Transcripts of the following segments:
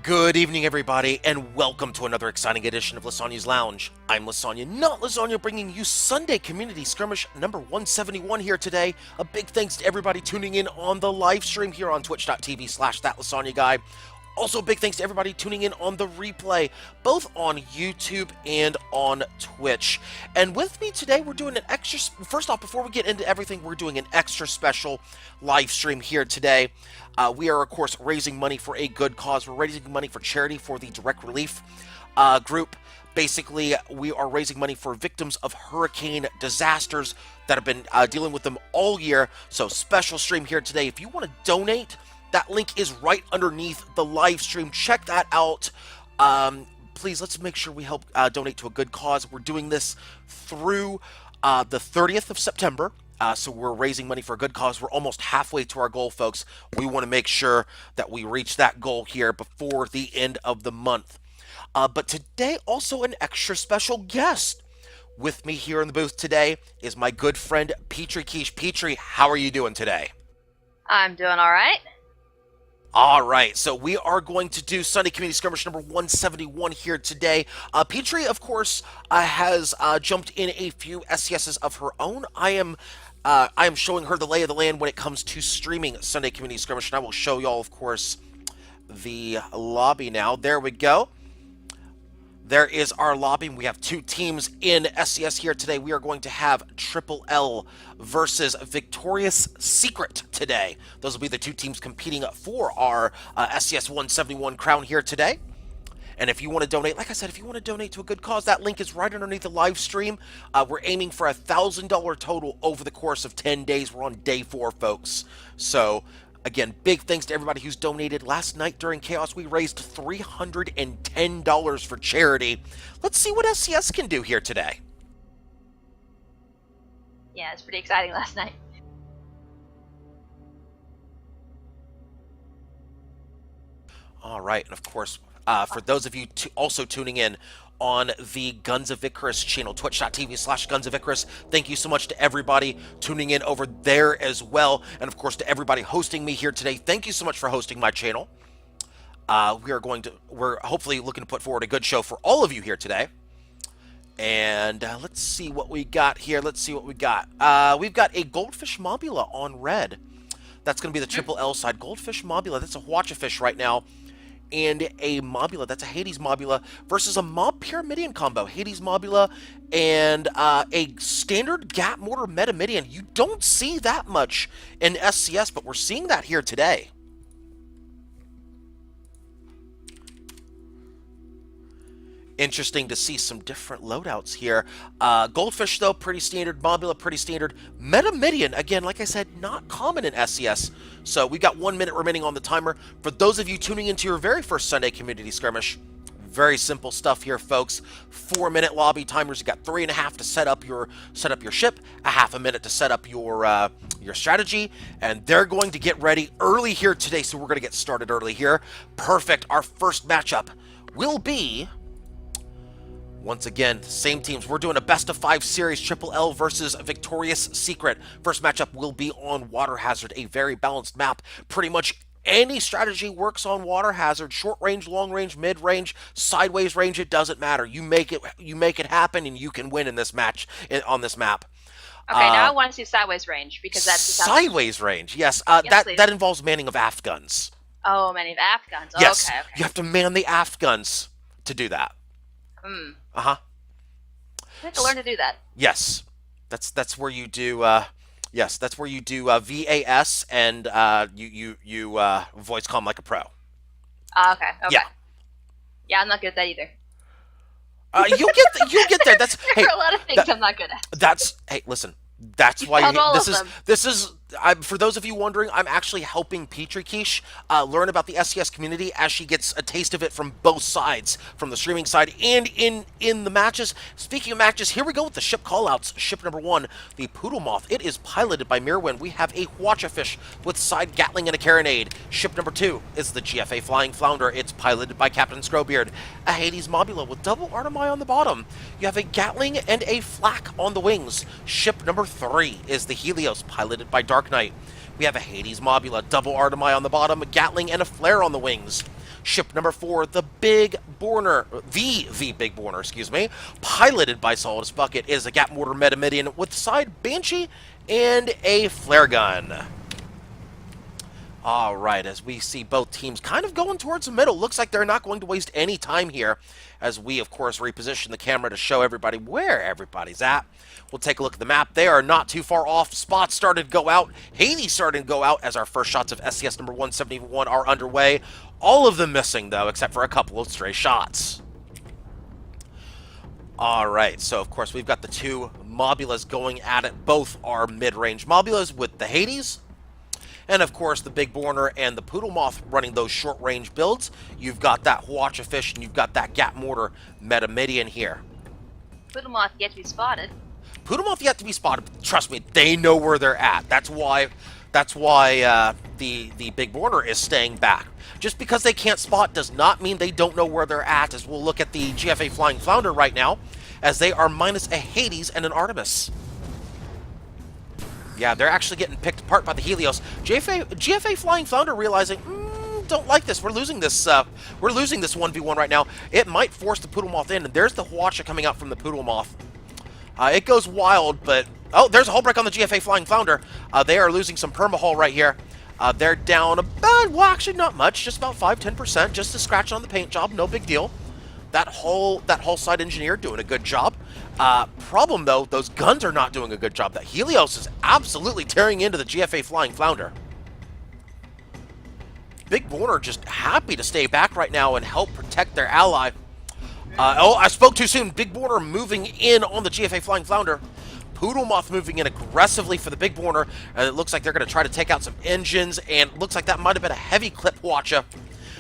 Good evening, everybody, and welcome to another exciting edition of Lysanya's Lounge. I'm Lysanya, not Lysanya, bringing you Sunday Community Skirmish number 171 here today. A big thanks to everybody tuning in on the live stream here on twitch.tv/thatLysanyaGuy. Also, big thanks to everybody tuning in on the replay, both on YouTube and on Twitch. And with me today, we're doing an extra... First off, before we get into everything, we're doing an extra special live stream here today. We are, of course, raising money for a good cause. We're raising money for charity for the Direct Relief group. Basically, we are raising money for victims of hurricane disasters that have been dealing with them all year. So, special stream here today. If you want to donate... That link is right underneath the live stream. Check that out. Please, let's make sure we help donate to a good cause. We're doing this through the 30th of September. So we're raising money for a good cause. We're almost halfway to our goal, folks. We want to make sure that we reach that goal here before the end of the month. But today, also an extra special guest. With me here in the booth today is my good friend, Petrie Quiche. Petrie, how are you doing today? I'm doing all right. All right, so we are going to do Sunday Community Skirmish number 171 here today. Petrie, of course, has jumped in a few SCSs of her own. I am showing her the lay of the land when it comes to streaming Sunday Community Skirmish, and I will show y'all, of course, the lobby now. There we go. There is our lobby. We have two teams in SCS here today. We are going to have Triple L versus Victorious Secret today. Those will be the two teams competing for our SCS 171 crown here today. And if you want to donate, like I said, if you want to donate to a good cause, that link is right underneath the live stream. We're aiming for $1,000 total over the course of 10 days. We're on day 4, folks. So... Again, big thanks to everybody who's donated. Last night during Chaos, we raised $310 for charity. Let's see what SCS can do here today. Yeah, it's pretty exciting last night. All right, and of course, for those of you also tuning in on the Guns of Icarus channel, twitch.tv/Guns of Icarus. Thank you so much to everybody tuning in over there as well. And of course, to everybody hosting me here today. Thank you so much for hosting my channel. We're hopefully looking to put forward a good show for all of you here today. And let's see what we got here. Let's see what we got. We've got a Goldfish Mobula on red. That's going to be the Triple L side. Goldfish Mobula, that's a Watch-A-Fish right now. And a Mobula, that's a Hades Mobula, versus a Mob Pyramidion combo. Hades Mobula and a standard Gap Mortar Metamidion. You don't see that much in SCS, but we're seeing that here today. Interesting to see some different loadouts here. Goldfish, though, pretty standard. Mobula, pretty standard. Metamidion, again, like I said, not common in SCS. So we got 1 minute remaining on the timer. For those of you tuning into your very first Sunday Community Skirmish, very simple stuff here, folks. 4-minute lobby timers. You got 3.5 to set up your ship, a half a minute to set up your strategy, and they're going to get ready early here today. So we're going to get started early here. Perfect. Our first matchup will be. Once again, same teams. We're doing a best-of-5 series, Triple L versus Victorious Secret. First matchup will be on Water Hazard, a very balanced map. Pretty much any strategy works on Water Hazard. Short range, long range, mid range, sideways range, it doesn't matter. You make it happen, and you can win in this match on this map. Okay, now I want to see sideways range because that's sideways range. Yes, that involves manning of aft guns. Oh, manning of aft guns. Oh, yes, okay. You have to man the aft guns to do that. I have to learn to do that. Yes, that's where you do. Yes, that's where you do VAS and you voice comm like a pro. Okay. Yeah, I'm not good at that either. You'll get there. That's there are a lot of things I'm not good at. Listen. That's why this is for those of you wondering, I'm actually helping Petrie Quiche learn about the SCS community as she gets a taste of it from both sides, from the streaming side and in the matches. Speaking of matches, here we go with the ship callouts. Ship number 1, the Poodle Moth. It is piloted by Mirwin. We have a Watch-A-Fish with side Gatling and a Carronade. Ship number 2 is the GFA Flying Flounder. It's piloted by Captain Scrowbeard. A Hades Mobula with double Artemai on the bottom. You have a Gatling and a Flak on the wings. Ship number 3 is the Helios, piloted by Dark Knight. We have a Hades Mobula, double Artemai on the bottom, a Gatling, and a Flare on the wings. Ship number 4, the Big Borner, the Big Borner, excuse me, piloted by Solidus Bucket, is a Gap Mortar Metamidian with side Banshee and a flare gun. All right, as we see both teams kind of going towards the middle, looks like they're not going to waste any time here as we, of course, reposition the camera to show everybody where everybody's at. We'll take a look at the map. They are not too far off. Spots started to go out. Hades started to go out as our first shots of SCS number 171 are underway. All of them missing, though, except for a couple of stray shots. All right, so, of course, we've got the two Mobulas going at it. Both are mid-range Mobulas with the Hades. And, of course, the Big Borner and the Poodle Moth running those short-range builds. You've got that Hwacha Fish, and you've got that Gap Mortar Metamidian here. Poodle Moth yet to be spotted. Poodle Moth yet to be spotted. Trust me, they know where they're at. That's why the Big Borner is staying back. Just because they can't spot does not mean they don't know where they're at, as we'll look at the GFA Flying Flounder right now, as they are minus a Hades and an Artemis. Yeah, they're actually getting picked apart by the Helios. GFA Flying Flounder realizing, don't like this. We're losing this 1v1 right now. It might force the Poodle Moth in, and there's the Hwacha coming out from the Poodle Moth. It goes wild, but... Oh, there's a hull break on the GFA Flying Flounder. They are losing some perma-hull right here. They're down about, well, actually not much, just about 5-10%, just a scratch on the paint job, no big deal. That hull side engineer doing a good job. Problem, though, those guns are not doing a good job. That Helios is absolutely tearing into the GFA Flying Flounder. Big Borner just happy to stay back right now and help protect their ally. Oh, I spoke too soon. Big Borner moving in on the GFA Flying Flounder. Poodle Moth moving in aggressively for the Big Borner. And it looks like they're going to try to take out some engines, and looks like that might have been a heavy clip Hwacha.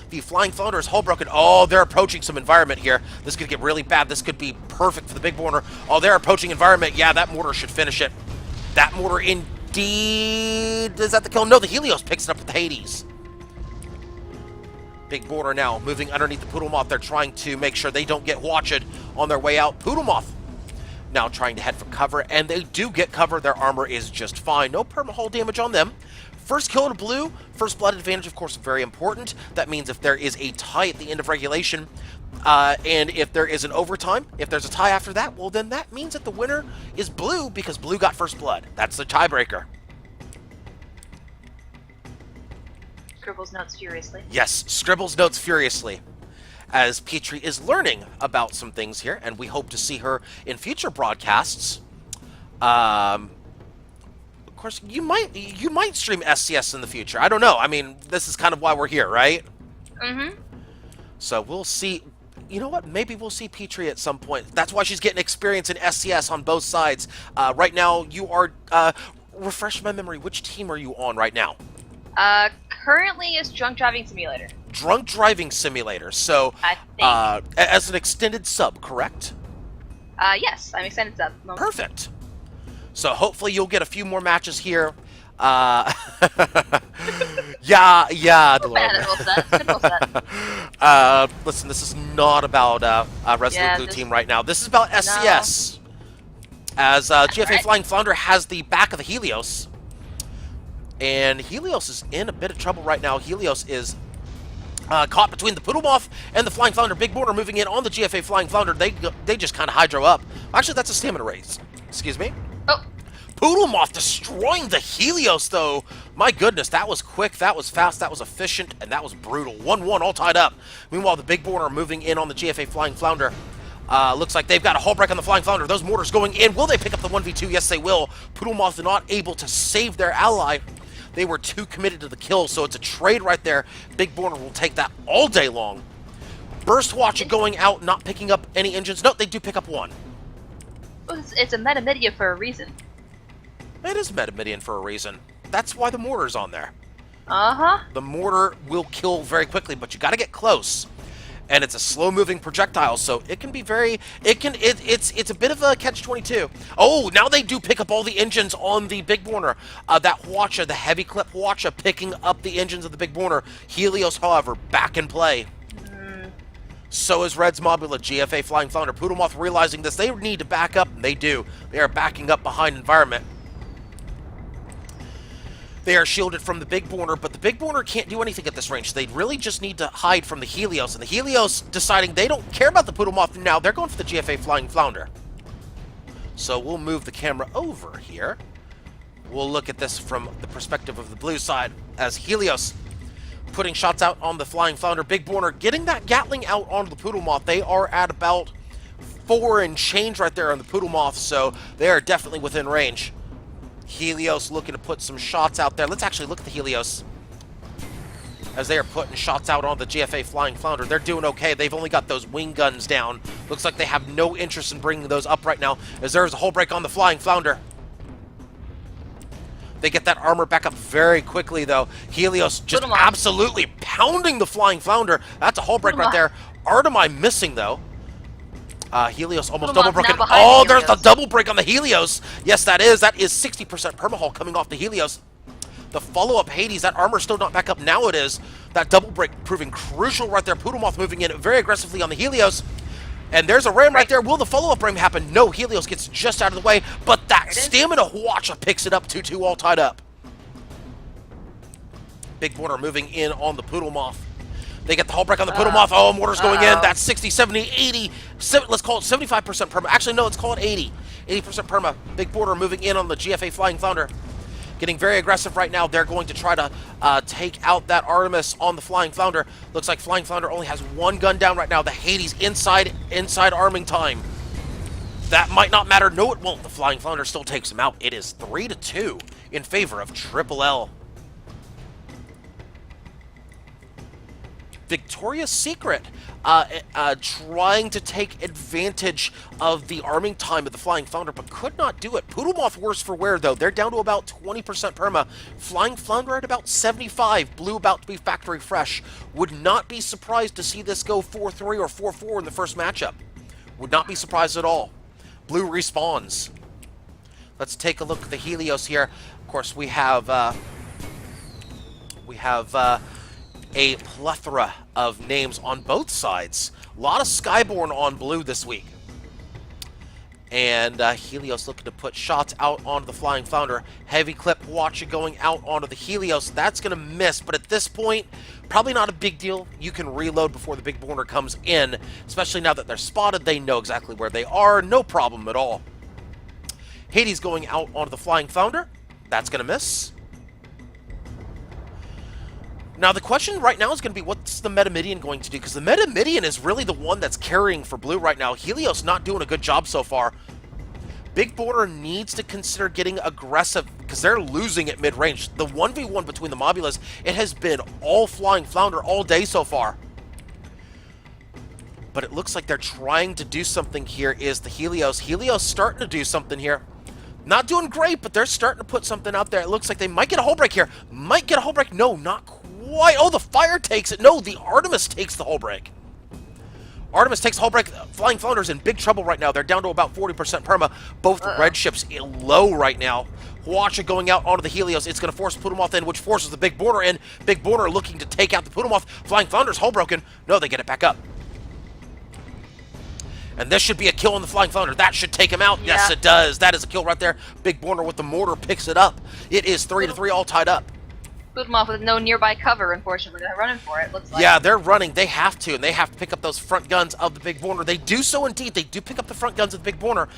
The Flying Flounder is hull broken. Oh, they're approaching some environment here. This could get really bad. This could be perfect for the Big Borner. Oh, they're approaching environment. Yeah, that mortar should finish it. That mortar indeed... Is that the kill? No, the Helios picks it up with the Hades. Big Borner now moving underneath the Poodle Moth. They're trying to make sure they don't get Hwacha'd on their way out. Poodle Moth now trying to head for cover, and they do get cover. Their armor is just fine. No perma-hull damage on them. First kill to blue, first blood advantage, of course, very important. That means if there is a tie at the end of regulation, and if there is an overtime, if there's a tie after that, well, then that means that the winner is blue because blue got first blood. That's the tiebreaker. Scribbles notes furiously. Yes, Scribbles notes furiously, as Petrie is learning about some things here, and we hope to see her in future broadcasts. Of course, you might stream SCS in the future. I don't know. I mean, this is kind of why we're here, right? Mm-hmm. So we'll see. You know what? Maybe we'll see Petrie at some point. That's why she's getting experience in SCS on both sides. Right now, you are... refresh my memory. Which team are you on right now? Currently is Drunk Driving Simulator. Drunk Driving Simulator. So, I think. As an extended sub, correct? Yes, I'm extended sub. Perfect. So hopefully you'll get a few more matches here. Yeah, listen, this is not about Resolute Blue Team right now. This is about SCS. No. As GFA Flying Flounder has the back of the Helios. And Helios is in a bit of trouble right now. Helios is caught between the Poodle Moth and the Flying Flounder. Big Border moving in on the GFA Flying Flounder. They just kind of hydro up. Actually, that's a stamina raise. Excuse me. Oh. Poodle Moth destroying the Helios, though. My goodness, that was quick, that was fast, that was efficient, and that was brutal. 1-1 all tied up. Meanwhile, the Big Border moving in on the GFA Flying Flounder. Looks like they've got a hull break on the Flying Flounder. Those mortars going in. Will they pick up the 1v2? Yes, they will. Poodle Moth not able to save their ally. They were too committed to the kill, so it's a trade right there. Big Border will take that all day long. Burst Hwacha going out, not picking up any engines. No, they do pick up one. Well, it's a metamidia for a reason. It is metamidian for a reason. That's why the mortar's on there. Uh-huh. The mortar will kill very quickly, but you gotta get close. And it's a slow-moving projectile, so it can be very... It's a bit of a catch-22. Oh, now they do pick up all the engines on the Big Borner. That Hwacha, the heavy clip Hwacha, picking up the engines of the Big Borner. Helios, however, back in play. So is Red's Mobula, GFA Flying Flounder. Poodle Moth realizing this, they need to back up, and they do. They are backing up behind environment. They are shielded from the Big Borner, but the Big Borner can't do anything at this range. They really just need to hide from the Helios, and the Helios deciding they don't care about the Poodle Moth now. They're going for the GFA Flying Flounder. So we'll move the camera over here. We'll look at this from the perspective of the blue side as Helios putting shots out on the Flying Flounder. Big Borner getting that Gatling out onto the Poodle Moth. They are at about 4 and change right there on the Poodle Moth, so they are definitely within range. Helios looking to put some shots out there. Let's actually look at the Helios as they are putting shots out on the GFA Flying Flounder. They're doing okay. They've only got those wing guns down. Looks like they have no interest in bringing those up right now, as there's a hull break on the Flying Flounder. They get that armor back up very quickly, though. Helios just absolutely pounding the Flying Flounder. That's a hull break right there. Artemi missing, though. Helios almost double broken. Oh, there's the double break on the Helios. Yes, that is 60% permahull coming off the Helios. The follow-up Hades, that armor still not back up. Now it is. That double break proving crucial right there. Poodle Moth moving in very aggressively on the Helios. And there's a ram right there. Will the follow-up ram happen? No, Helios gets just out of the way. But that stamina Hwacha picks it up, 2-2 all tied up. Big Borner moving in on the Poodle Moth. They get the hull break on the Poodle Moth. Oh, mortar's going in. That's 60, 70, 80. Let's call it 75% perma. Actually, no, let's call it 80. 80% perma. Big Borner moving in on the GFA Flying Flounder. Getting very aggressive right now. They're going to try to take out that Artemis on the Flying Flounder. Looks like Flying Flounder only has one gun down right now. The Hades inside arming time. That might not matter. No, it won't. The Flying Flounder still takes him out. It is 3-2 in favor of Triple L. Victoria's Secret trying to take advantage of the arming time of the Flying Flounder, but could not do it. Poodle Moth worse for wear, though. They're down to about 20% perma. Flying Flounder at about 75. Blue about to be factory fresh. Would not be surprised to see this go 4-3 or 4-4 in the first matchup. Would not be surprised at all. Blue respawns. Let's take a look at the Helios here. Of course, we have a plethora of names on both sides. A lot of Skyborn on blue this week. And Helios looking to put shots out onto the Flying Flounder. Heavy clip Hwacha going out onto the Helios. That's going to miss, but at this point, probably not a big deal. You can reload before the Big Borner comes in, especially now that they're spotted. They know exactly where they are. No problem at all. Hades going out onto the Flying Flounder. That's going to miss. Now, the question right now is going to be, what's the Metamidian going to do? Because the Metamidian is really the one that's carrying for blue right now. Helios not doing a good job so far. Big Border needs to consider getting aggressive because they're losing at mid-range. The 1v1 between the Mobulas, it has been all Flying Flounder all day so far. But it looks like they're trying to do something here is the Helios. Helios starting to do something here. Not doing great, but they're starting to put something out there. It looks like they might get a hull break here. Might get a hull break. No, not quite. Oh, the fire takes it. No, the Artemis takes the hull break. Artemis takes the hull break. Flying Flounder's in big trouble right now. They're down to about 40% perma. Both red ships low right now. Hwacha going out onto the Helios. It's going to force Poodle Moth in, which forces the Big Border in. Big Border looking to take out the Poodle Moth. Flying Flounder's hull broken. No, they get it back up. And this should be a kill on the Flying Flounder. That should take him out. Yeah. Yes, it does. That is a kill right there. Big Border with the mortar picks it up. It is 3-3 all tied up. Boot them off with no nearby cover, unfortunately. They're running for it, looks like. Yeah, they're running. They have to, and they have to pick up those front guns of the Big Border. They do so indeed. They do pick up the front guns of the Big Border.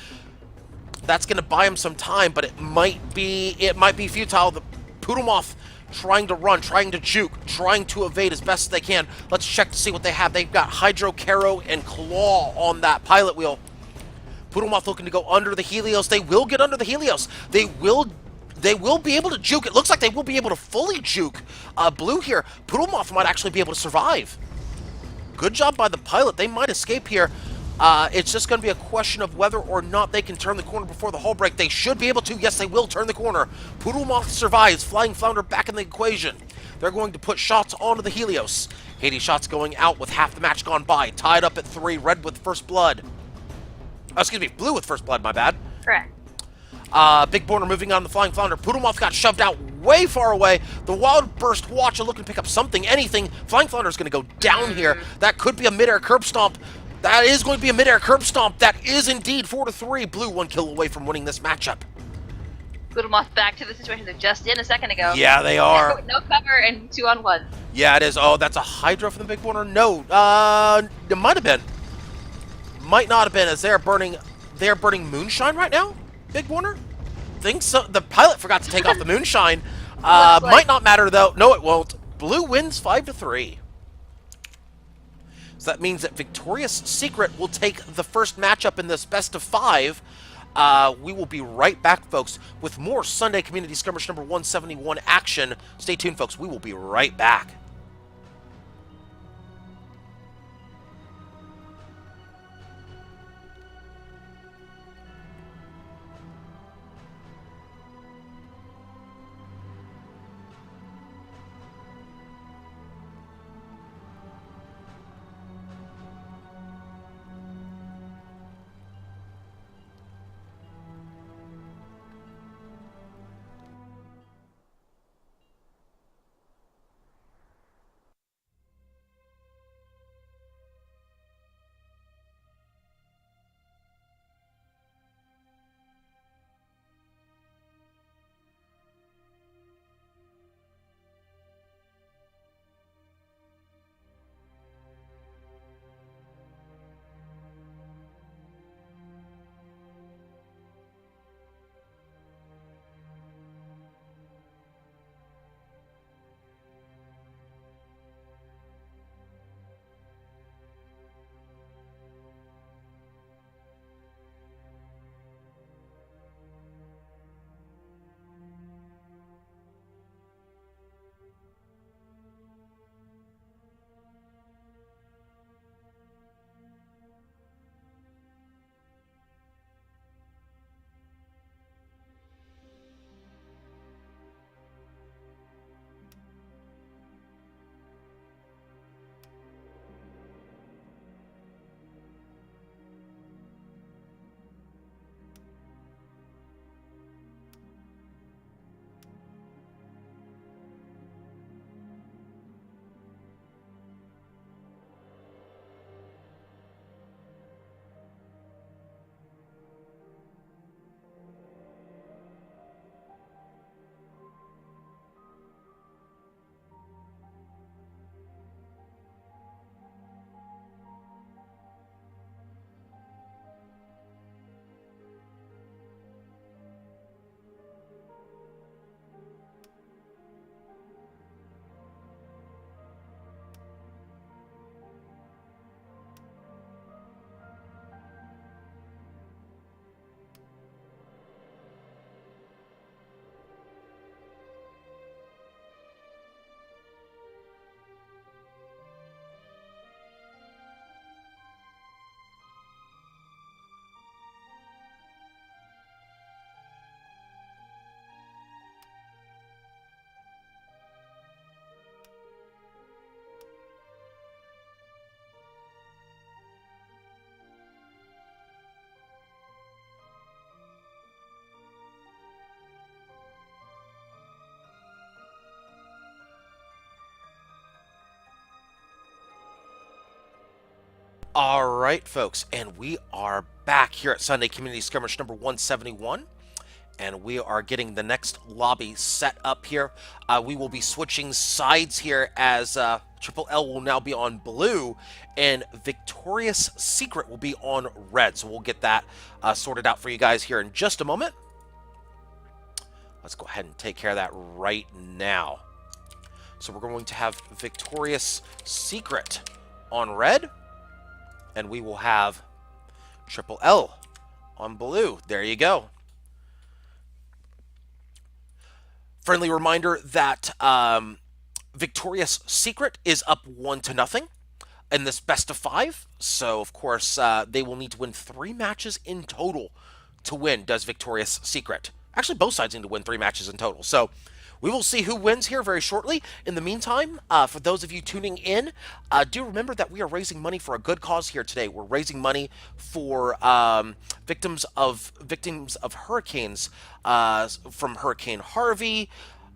That's going to buy them some time, but it might be futile. The Poodle Moth trying to run, trying to juke, trying to evade as best as they can. Let's check to see what they have. They've got Hydro, Caro, and Claw on that pilot wheel. Poodle Moth looking to go under the Helios. They will get under the Helios. They will be able to juke. It looks like they will be able to fully juke blue here. Poodle Moth might actually be able to survive. Good job by the pilot. They might escape here. It's just going to be a question of whether or not they can turn the corner before the hull break. They should be able to. Yes, they will turn the corner. Poodle Moth survives. Flying Flounder back in the equation. They're going to put shots onto the Helios. Hades shots going out with half the match gone by. Tied up at 3. Red with first blood. Excuse me, blue with first blood, my bad. Correct. Big Border moving on the Flying Flounder. Poodle Moth got shoved out way far away. The Wild Burst Hwacha looking to pick up something, anything. Flying Flounder's going to go down here. That could be a mid-air curb stomp. That is going to be a mid-air curb stomp. That is indeed 4-3. Blue 1 kill away from winning this matchup. Guillemot back to the situation they're just in a second ago. Yeah, they are. No cover and 2-on-1. Yeah, it is. Oh, that's a Hydra from the Big Warner? No, it might have been. Might not have been, as they're burning moonshine right now, Big Warner? Think so. The pilot forgot to take off the moonshine. Might not matter, though. No, it won't. Blue wins 5-3. So that means that Victorious Secret will take the first matchup in this best of 5. We will be right back, folks, with more Sunday Community Skirmish number 171 action. Stay tuned, folks. We will be right back. All right, folks, and we are back here at Sunday Community Skirmish number 171, and we are getting the next lobby set up here. We will be switching sides here as Triple L will now be on blue, and Victorious Secret will be on red. So we'll get that sorted out for you guys here in just a moment. Let's go ahead and take care of that right now. So we're going to have Victorious Secret on red, and we will have Triple L on blue. There you go. Friendly reminder that Victorious Secret is up 1-0 in this best of 5. So, of course, they will need to win 3 matches in total to win, does Victorious Secret. Actually, both sides need to win 3 matches in total. So, we will see who wins here very shortly. In the meantime, for those of you tuning in, do remember that we are raising money for a good cause here today. We're raising money for victims of hurricanes from Hurricane Harvey,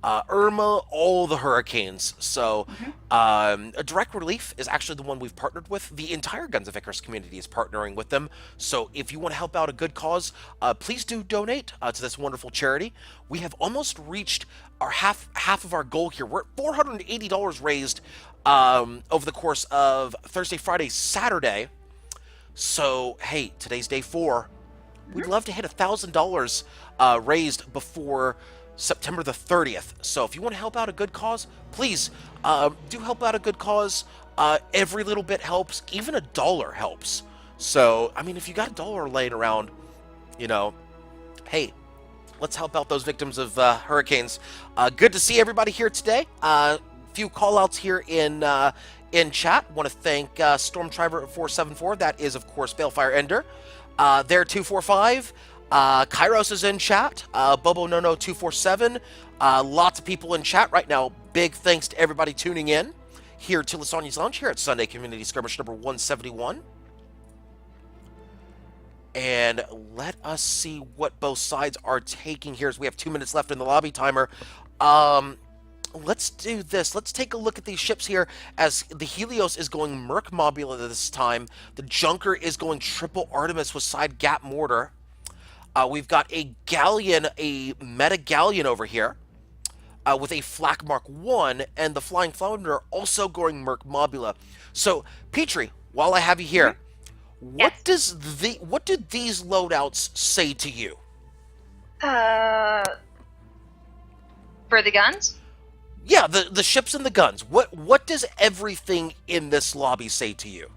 Irma, all the hurricanes. So, Hmm. a direct relief is actually the one we've partnered with. The entire Guns of Icarus community is partnering with them. So, if you want to help out a good cause, please do donate to this wonderful charity. We have almost reached our half of our goal here. We're at $480 raised over the course of Thursday, Friday, Saturday. So, hey, today's day 4. We'd love to hit $1,000 raised before September the 30th. So if you want to help out a good cause, please do help out a good cause. Every little bit helps. Even $1 helps. So, I mean, if you got $1 laying around, you know, hey, let's help out those victims of hurricanes. Good to see everybody here today. Few call outs here in chat. Want to thank Stormtriver 474. That is, of course, Balefire Ender. There 245. Kairos is in chat. Bobo Nono 247. Lots of people in chat right now. Big thanks to everybody tuning in here to Lysanya's Lounge here at Sunday Community Skirmish number 171. And let us see what both sides are taking here as we have 2 minutes left in the lobby timer. Let's do this. Let's take a look at these ships here as the Helios is going Merc Mobula this time. The Junker is going triple Artemis with side gap mortar. We've got a galleon, a meta galleon over here with a Flak Mark 1 and the Flying Flounder also going Merc Mobula. So, Petrie, while I have you here, what do these loadouts say to you? For the guns? Yeah, the ships and the guns. What does everything in this lobby say to you?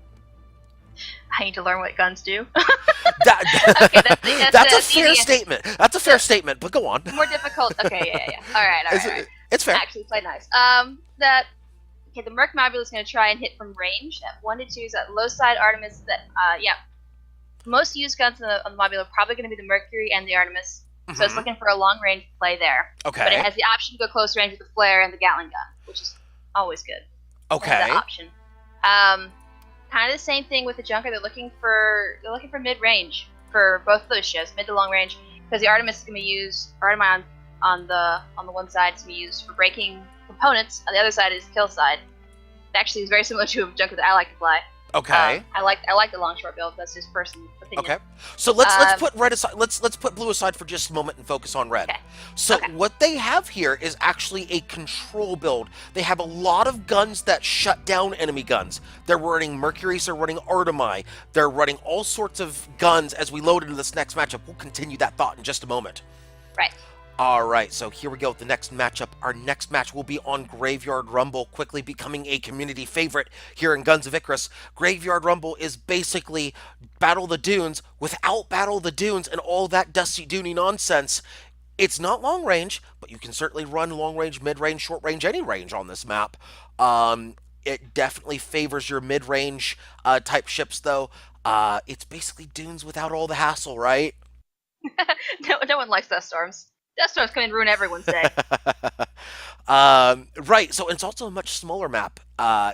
I need to learn what guns do. Okay, that's a fair easy statement. That's a fair statement, but go on. More difficult. Okay, yeah. All right. It's fair. Actually, play nice. The Merc Mobula is going to try and hit from range at 1 to 2. Is at low side Artemis. Most used guns on the Mobula are probably going to be the Mercury and the Artemis. So it's looking for a long range play there. Okay. But it has the option to go close range with the flare and the Gatling gun, which is always good. Okay. That's the option. Kind of the same thing with the Junker. They're looking for mid range for both of those ships, mid to long range, because the Artemis is going to be used. Artemis on the one side is going to be used for breaking components. On the other side is kill side. It actually is very similar to a Junker that I like to fly. Okay. I like the long short build. That's just personal opinion. Okay. So let's put red aside. Let's put blue aside for just a moment and focus on red. Okay. So what they have here is actually a control build. They have a lot of guns that shut down enemy guns. They're running Mercuries, they're running Artemi, they're running all sorts of guns as we load into this next matchup. We'll continue that thought in just a moment. Right. All right, so here we go with the next matchup. Our next match will be on Graveyard Rumble, quickly becoming a community favorite here in Guns of Icarus. Graveyard Rumble is basically Battle the Dunes without Battle the Dunes and all that dusty doony nonsense. It's not long range, but you can certainly run long range, mid range, short range, any range on this map. It definitely favors your mid range type ships, though. It's basically Dunes without all the hassle, right? No one likes Death Storms. Death Storms come and ruin everyone's day. Right, so it's also a much smaller map.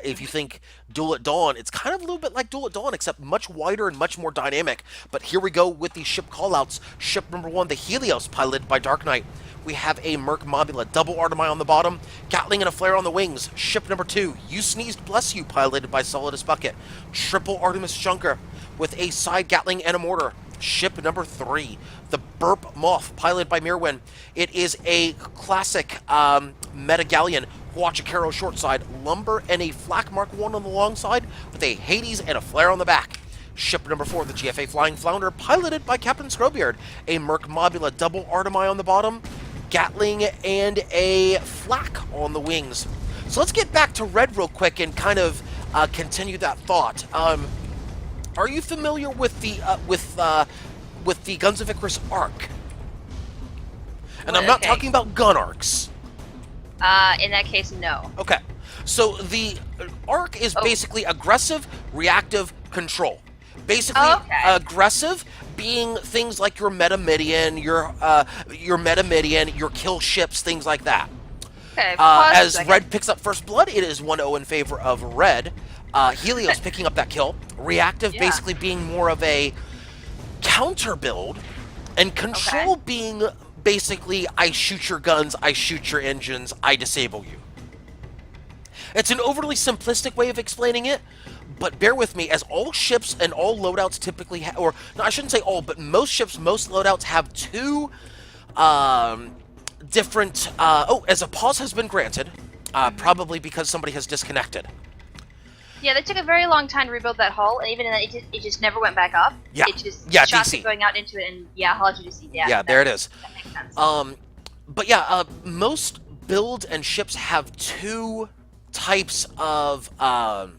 If you think Duel at Dawn, it's kind of a little bit like Duel at Dawn, except much wider and much more dynamic. But here we go with these ship callouts. Ship number 1, the Helios, piloted by Dark Knight. We have a Merc Mobula, double Artemi on the bottom, Gatling and a Flare on the wings. Ship number 2, You Sneezed Bless You, piloted by Solidus Bucket. Triple Artemis Junker with a side Gatling and a mortar. Ship number 3, the Burp Moth, piloted by Mirwin. It is a classic meta galleon, Huachicaro short side, lumber and a Flak Mark 1 on the long side, with a Hades and a Flare on the back. Ship number 4, the GFA Flying Flounder, piloted by Captain Scrobeard. A Merc Mobula, double Artemi on the bottom, Gatling and a Flak on the wings. So let's get back to red real quick and kind of continue that thought. Are you familiar with the Guns of Icarus arc? And I'm not talking about gun arcs. In that case, no. Okay. So the arc is basically aggressive, reactive, control. Basically, aggressive being things like your meta-midian, your kill ships, things like that. Okay. As red picks up first blood, it is 1-0 in favor of red. Helios picking up that kill. Reactive basically being more of a counter build, and control being basically, I shoot your guns, I shoot your engines, I disable you. It's an overly simplistic way of explaining it, but bear with me, as all ships and all loadouts typically or no, I shouldn't say all, but most ships, most loadouts have two different, as a pause has been granted, probably because somebody has disconnected. Yeah, they took a very long time to rebuild that hull, and even then, it just never went back up. Yeah, it just yeah, shots DC. going out into it, and yeah, hull to DC. Yeah, there it is. That makes sense. But yeah, most builds and ships have two types of or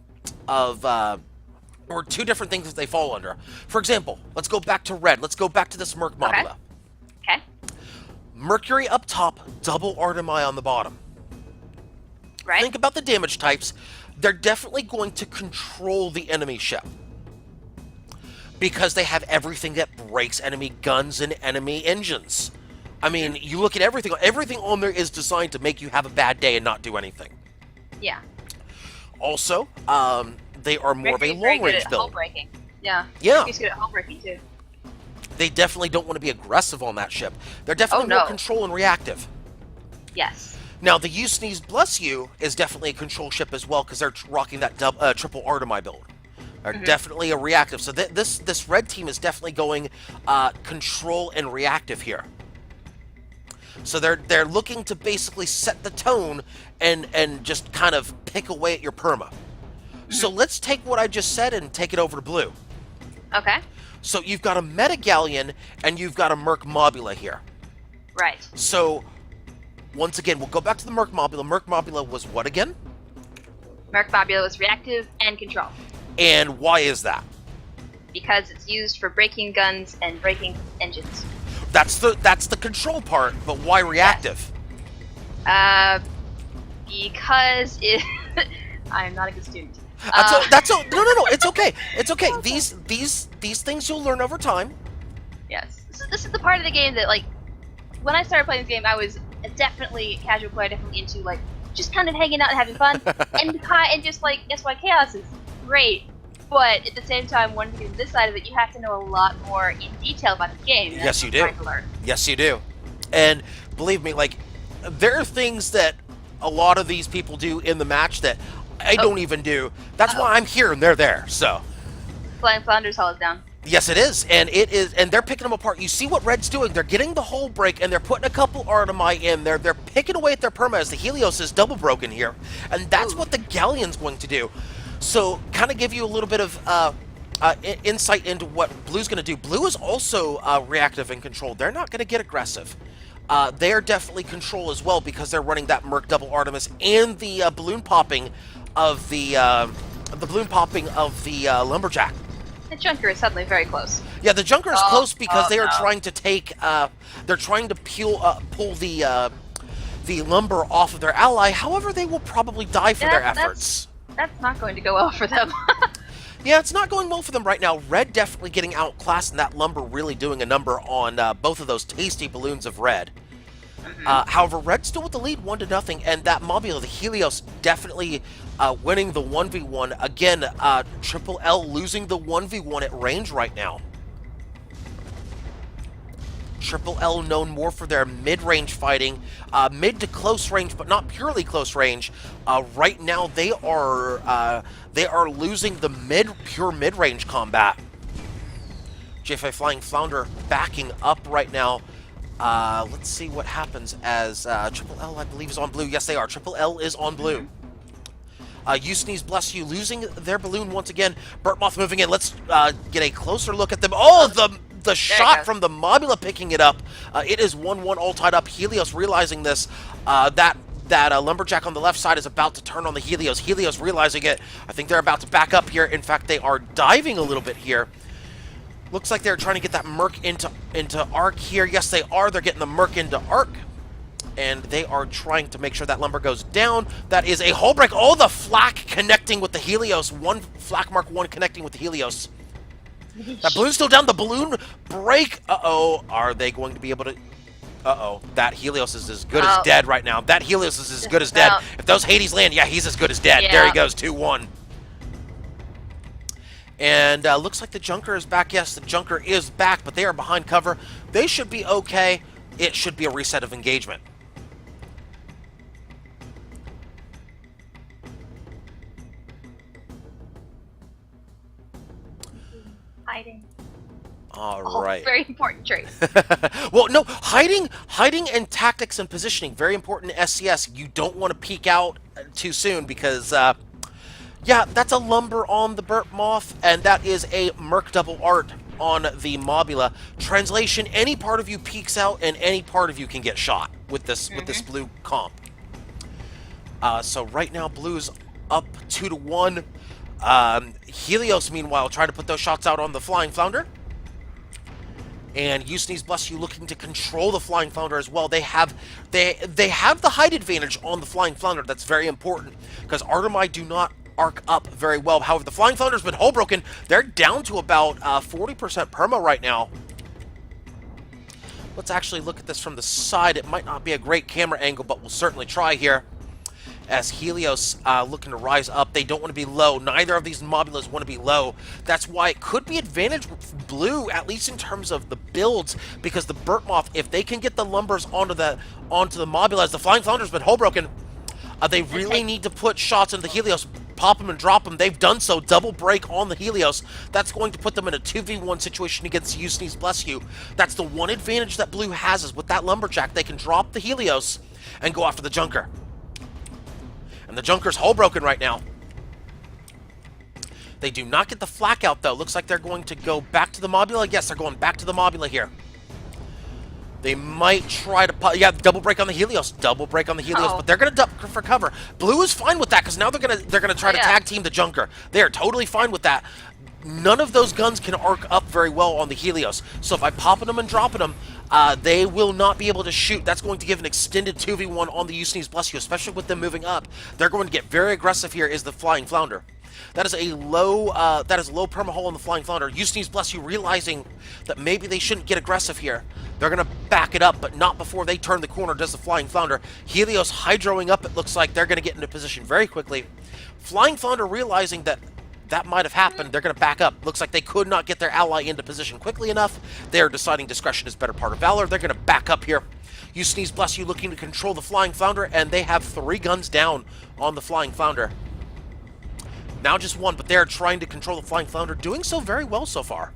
two different things that they fall under. For example, let's go back to red. Let's go back to this Merc Mobula. Okay. Mercury up top, double Artemi on the bottom. Right. Think about the damage types. They're definitely going to control the enemy ship, because they have everything that breaks enemy guns and enemy engines. I mean, you look at everything. Everything on there is designed to make you have a bad day and not do anything. Yeah. Also, they are more of a long-range build. Hull breaking. Yeah. Yeah. He's good at hull breaking too. They definitely don't want to be aggressive on that ship. They're definitely more control and reactive. Yes. Now, the You Sneeze Bless You is definitely a control ship as well, because they're rocking that triple Artemi build. They're definitely a reactive. So this red team is definitely going control and reactive here. So they're looking to basically set the tone and just kind of pick away at your perma. So let's take what I just said and take it over to blue. Okay. So you've got a Meta Galleon and you've got a Merc Mobula here. Right. So once again, we'll go back to the Merc Mobula. Merc Mobula was what again? Merc Mobula was reactive and control. And why is that? Because it's used for breaking guns and breaking engines. That's the control part, but why reactive? Yes. Because it. I am not a good student. No, it's okay. It's okay. These things you'll learn over time. Yes. This is the part of the game that, like, when I started playing this game, I was definitely a casual player, definitely into, like, just kind of hanging out and having fun, and just, like, guess what, chaos is great, but at the same time, wanting to get to this side of it, you have to know a lot more in detail about the game. Yes, you do. Yes, you do. And believe me, like, there are things that a lot of these people do in the match that I don't even do. That's why I'm here and they're there, so. Flying Flounders Hull is down. Yes, it is, and they're picking them apart. You see what Red's doing? They're getting the hull break, and they're putting a couple Artemi in there. They're picking away at their perma as the Helios is double broken here, and that's what the Galleon's going to do. So, kind of give you a little bit of insight into what Blue's going to do. Blue is also reactive and controlled. They're not going to get aggressive. They are definitely control as well, because they're running that Merc double Artemis and the balloon popping of the Lumberjack. The Junker is suddenly very close. Yeah, the Junker is close because they are trying to take, they're trying to pull the lumber off of their ally. However, they will probably die for their efforts. That's not going to go well for them. Yeah, it's not going well for them right now. Red definitely getting outclassed, and that lumber really doing a number on both of those tasty balloons of red. However, Red's still with the lead, 1-0, and that Mobula, the Helios, definitely winning the 1v1. Again, Triple L losing the 1v1 at range right now. Triple L known more for their mid-range fighting, mid to close range, but not purely close range. Right now, they are losing the pure mid-range combat. JFA Flying Flounder backing up right now. Let's see what happens as Triple L, I believe, is on blue. Yes, they are. Triple L is on blue. You Sneeze Bless You losing their balloon once again. Burtmoth moving in. Let's get a closer look at them. Oh, the shot from the Mobula picking it up. It is 1-1 all tied up. Helios realizing this. That Lumberjack on the left side is about to turn on the Helios. Helios realizing it. I think they're about to back up here. In fact, they are diving a little bit here. Looks like they're trying to get that Merc into arc here. Yes, they are. They're getting the Merc into arc. And they are trying to make sure that lumber goes down. That is a hull break. Oh, the flak connecting with the Helios. Flak Mark 1 connecting with the Helios. That balloon's still down. The balloon break. Uh-oh. Are they going to be able to... Uh-oh. That Helios is as good as dead right now. That Helios is as good as dead. If those Hades land, yeah, he's as good as dead. Yeah. There he goes, 2-1. And looks like the Junker is back. Yes, the Junker is back, but they are behind cover. They should be okay. it should be a reset of engagement. Hiding. All right. Very important trait. Well, no, hiding and tactics and positioning, very important in SCS. You don't want to peek out too soon because, yeah, that's a lumber on the burnt moth, and that is a Merc double art on the Mobula. Translation, any part of you peeks out, and any part of you can get shot with this blue comp. So right now, blue's up 2-1. Helios, meanwhile, trying to put those shots out on the Flying Flounder. And Usnee's Bless You looking to control the Flying Flounder as well. They have the height advantage on the Flying Flounder. That's very important because Artemii do not arc up very well. However, the Flying Flounder's been hull broken. They're down to about 40% perma right now. Let's actually look at this from the side. It might not be a great camera angle, but we'll certainly try here. As Helios looking to rise up. They don't want to be low. Neither of these Mobulas want to be low. That's why it could be advantage blue, at least in terms of the builds, because the Burnt Moth, if they can get the lumbers onto the Mobula, as the Flying Flounder's been hull broken, they really need to put shots into the Helios, pop them and drop them. They've done so. Double break on the Helios. That's going to put them in a 2v1 situation against Usnee's Bless You. That's the one advantage that blue has, is with that Lumberjack, they can drop the Helios and go after the Junker. And the Junker's hull broken right now. They do not get the flak out, though. Looks like they're going to go back to the Mobula. Yes, they're going back to the Mobula here. They might try to... Yeah, double break on the Helios. Double break on the Helios, but they're going to duck for cover. Blue is fine with that, because now they're gonna try to tag team the Junker. They are totally fine with that. None of those guns can arc up very well on the Helios. So if I popping them and dropping them, they will not be able to shoot. That's going to give an extended 2v1 on the Usnee's Bless You, especially with them moving up. They're going to get very aggressive here, is the Flying Flounder. That is a low perma hull on the Flying Flounder. Usnee's Bless You realizing that maybe they shouldn't get aggressive here. They're going to back it up, but not before they turn the corner, does the Flying Flounder. Helios hydroing up, it looks like they're going to get into position very quickly. Flying Flounder realizing that might have happened, they're going to back up. Looks like they could not get their ally into position quickly enough. They're deciding discretion is better part of valor. They're going to back up here. Usnee's Bless You looking to control the Flying Flounder, and they have 3 guns down on the Flying Flounder. Now just 1, but they're trying to control the Flying Flounder, doing so very well so far.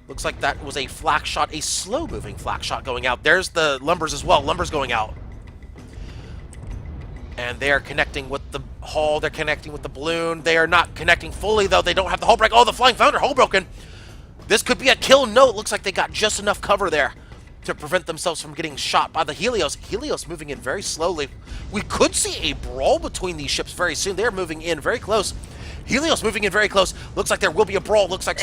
Looks like that was a flak shot, a slow-moving flak shot going out. There's the Lumbers as well. Lumbers going out. And they are connecting with the hull. They're connecting with the balloon. They are not connecting fully, though. They don't have the hull break. Oh, the Flying Flounder, hull broken. This could be a kill. No, it looks like they got just enough cover there to prevent themselves from getting shot by the Helios. Helios moving in very slowly. We could see a brawl between these ships very soon. They're moving in very close. Helios moving in very close. Looks like there will be a brawl. Looks like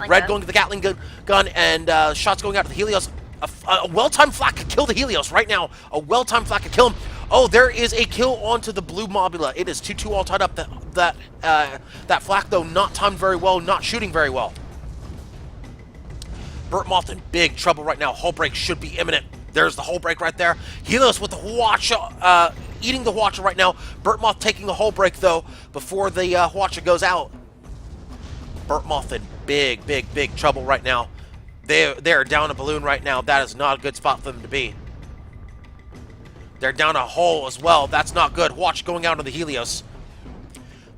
Red going to the Gatling gun and shots going out to the Helios. A well-timed flak could kill the Helios right now. A well-timed flak could kill him. Oh, there is a kill onto the blue Mobula. It is 2-2 all tied up. That flak, though, not timed very well, not shooting very well. Burnt Moth in big trouble right now. Hull break should be imminent. There's the hull break right there. Helios with the Hwacha, eating the Hwacha right now. Burnt Moth taking a hull break, though, before the Hwacha goes out. Burnt Moth in big trouble right now. They're down a balloon right now. That is not a good spot for them to be. They're down a hull as well. That's not good. Watch going out on the Helios.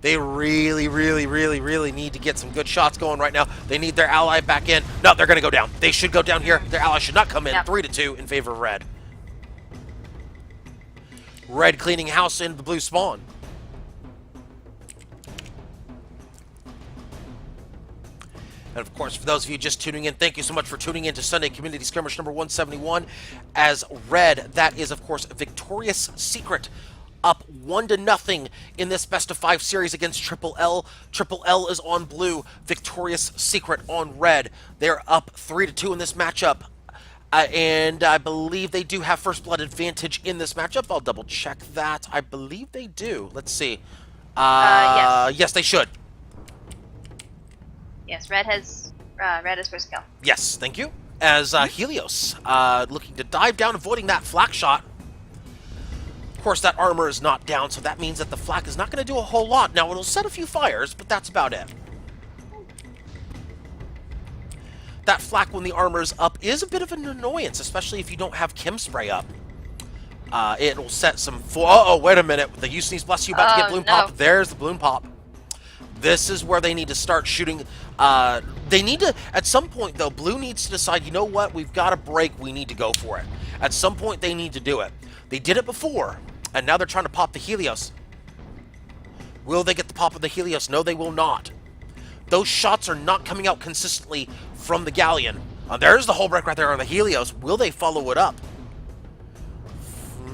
They really need to get some good shots going right now. They need their ally back in. No, they're going to go down. They should go down here. Their ally should not come in. Yep. 3-2 in favor of Red. Red cleaning house into the blue spawn. And of course, for those of you just tuning in, thank you so much for tuning in to Sunday Community Skirmish number 171. As Red, that is, of course, Victorious Secret, up 1-0 in this best of 5 series against Triple L. Triple L is on blue, Victorious Secret on red. They're up 3-2 in this matchup. And I believe they do have first blood advantage in this matchup. I'll double check that. I believe they do. Let's see. Yes. Yes, they should. Yes, red has first kill. Yes, thank you. As Helios looking to dive down, avoiding that flak shot. Of course, that armor is not down, so that means that the flak is not going to do a whole lot. Now, it'll set a few fires, but that's about it. that flak when the armor's up is a bit of an annoyance, especially if you don't have chem spray up. It'll set some... Uh-oh, wait a minute. The You Sneeze Bless You about to get balloon pop. There's the balloon pop. This is where they need to start shooting. They need to... At some point, though, Blue needs to decide, you know what? We've got a break. We need to go for it. At some point, they need to do it. They did it before, and now they're trying to pop the Helios. Will they get the pop of the Helios? No, they will not. Those shots are not coming out consistently from the Galleon. There's the hull break right there on the Helios. Will they follow it up?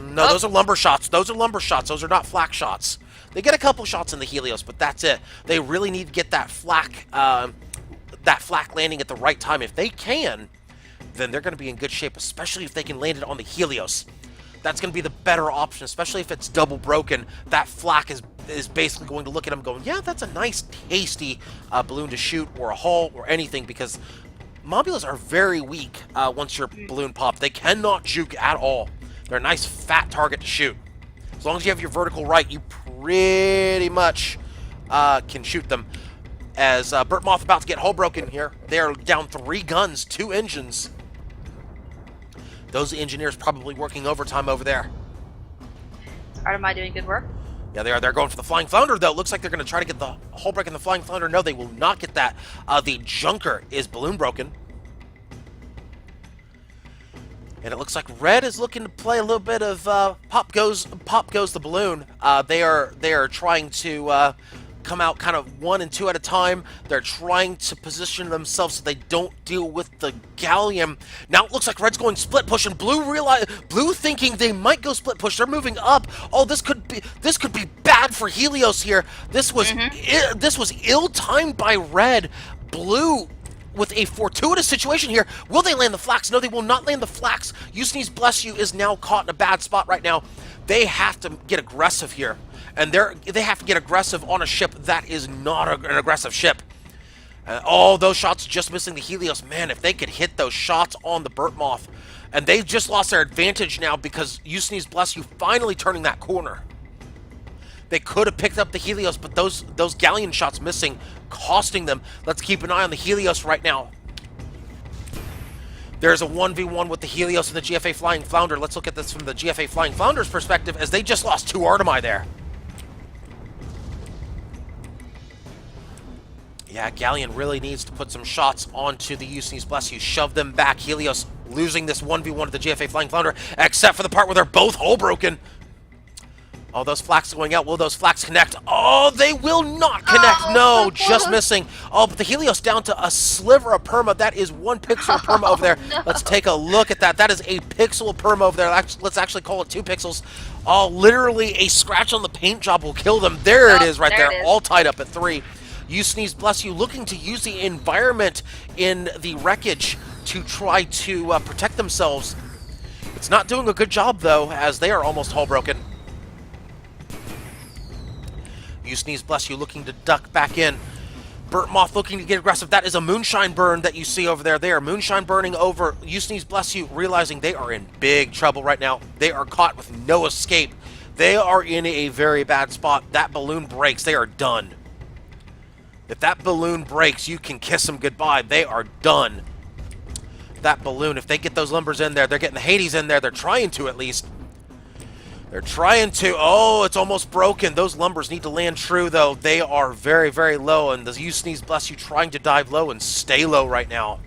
No, those are lumber shots. Those are lumber shots. Those are not flak shots. They get a couple shots in the Helios, but that's it. They really need to get that flak landing at the right time. If they can, then they're going to be in good shape, especially if they can land it on the Helios. That's going to be the better option, especially if it's double broken. That flak is basically going to look at them going, yeah, that's a nice, tasty balloon to shoot, or a hull, or anything, because Mobulas are very weak once your balloon popped. They cannot juke at all. They're a nice, fat target to shoot. As long as you have your vertical right, you pretty much can shoot them. As Burt Moth about to get hull broken here. They are down 3 guns, 2 engines. Those engineers probably working overtime over there. Artemai doing good work? Yeah, they are. They're going for the Flying Flounder, though. It looks like they're going to try to get the hull break in the Flying Flounder. No, they will not get that. The Junker is balloon broken. And it looks like Red is looking to play a little bit of pop goes the balloon. They are trying to come out kind of 1 and 2 at a time. They're trying to position themselves so they don't deal with the Galleon. Now it looks like Red's going split push, and Blue thinking they might go split push. They're moving up. Oh, this could be bad for Helios here. This was ill-timed by Red. Blue with a fortuitous situation here. Will they land the flaks? No, they will not land the flaks. You Sneeze Bless You is now caught in a bad spot right now. They have to get aggressive here. And they have to get aggressive on a ship that is not an aggressive ship. All those shots just missing the Helios. Man, if they could hit those shots on the Burt Moth. And they've just lost their advantage now because You Sneeze Bless You finally turning that corner. They could have picked up the Helios, but those Galleon shots missing, costing them. Let's keep an eye on the Helios right now. There's a 1v1 with the Helios and the GFA Flying Flounder. Let's look at this from the GFA Flying Flounder's perspective, as they just lost 2 Artemai there. Yeah, Galleon really needs to put some shots onto the You Sneeze Bless You. Shove them back. Helios losing this 1v1 to the GFA Flying Flounder, except for the part where they're both hull broken. Oh, those flaks going out. Will those flaks connect? Oh, they will not connect. No, just missing. Oh, but the Helios down to a sliver of perma. That is 1 pixel of perma over there. No. Let's take a look at that. That is a pixel of perma over there. Let's actually call it 2 pixels. Oh, literally a scratch on the paint job will kill them. There it is right there. All tied up at 3. You Sneeze Bless You looking to use the environment in the wreckage to try to protect themselves. It's not doing a good job, though, as they are almost hull broken. You Sneeze Bless You looking to duck back in. Burt Moth looking to get aggressive. That is a moonshine burn that you see over there. They are moonshine burning over. You Sneeze Bless You realizing they are in big trouble right now. They are caught with no escape. They are in a very bad spot. That balloon breaks. They are done. If that balloon breaks, you can kiss them goodbye. They are done. That balloon, if they get those lumbers in there, they're getting the Hades in there. They're trying to, at least. They're trying to. Oh, it's almost broken. Those lumbers need to land true, though. They are very, very low, and the You Sneeze Bless You trying to dive low and stay low right now.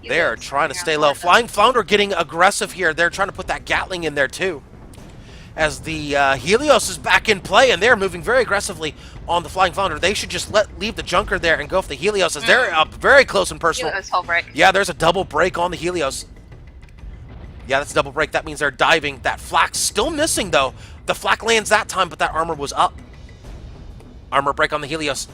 They are trying to stay low. Flying Flounder getting aggressive here. They're trying to put that Gatling in there, too. As the Helios is back in play, and they're moving very aggressively on the Flying Flounder. They should just leave the Junker there and go for the Helios, as they're up very close and personal. Yeah, there's a double break on the Helios. Yeah, that's a double break. That means they're diving. That flak's still missing, though. The flak lands that time, but that armor was up. Armor break on the Helios.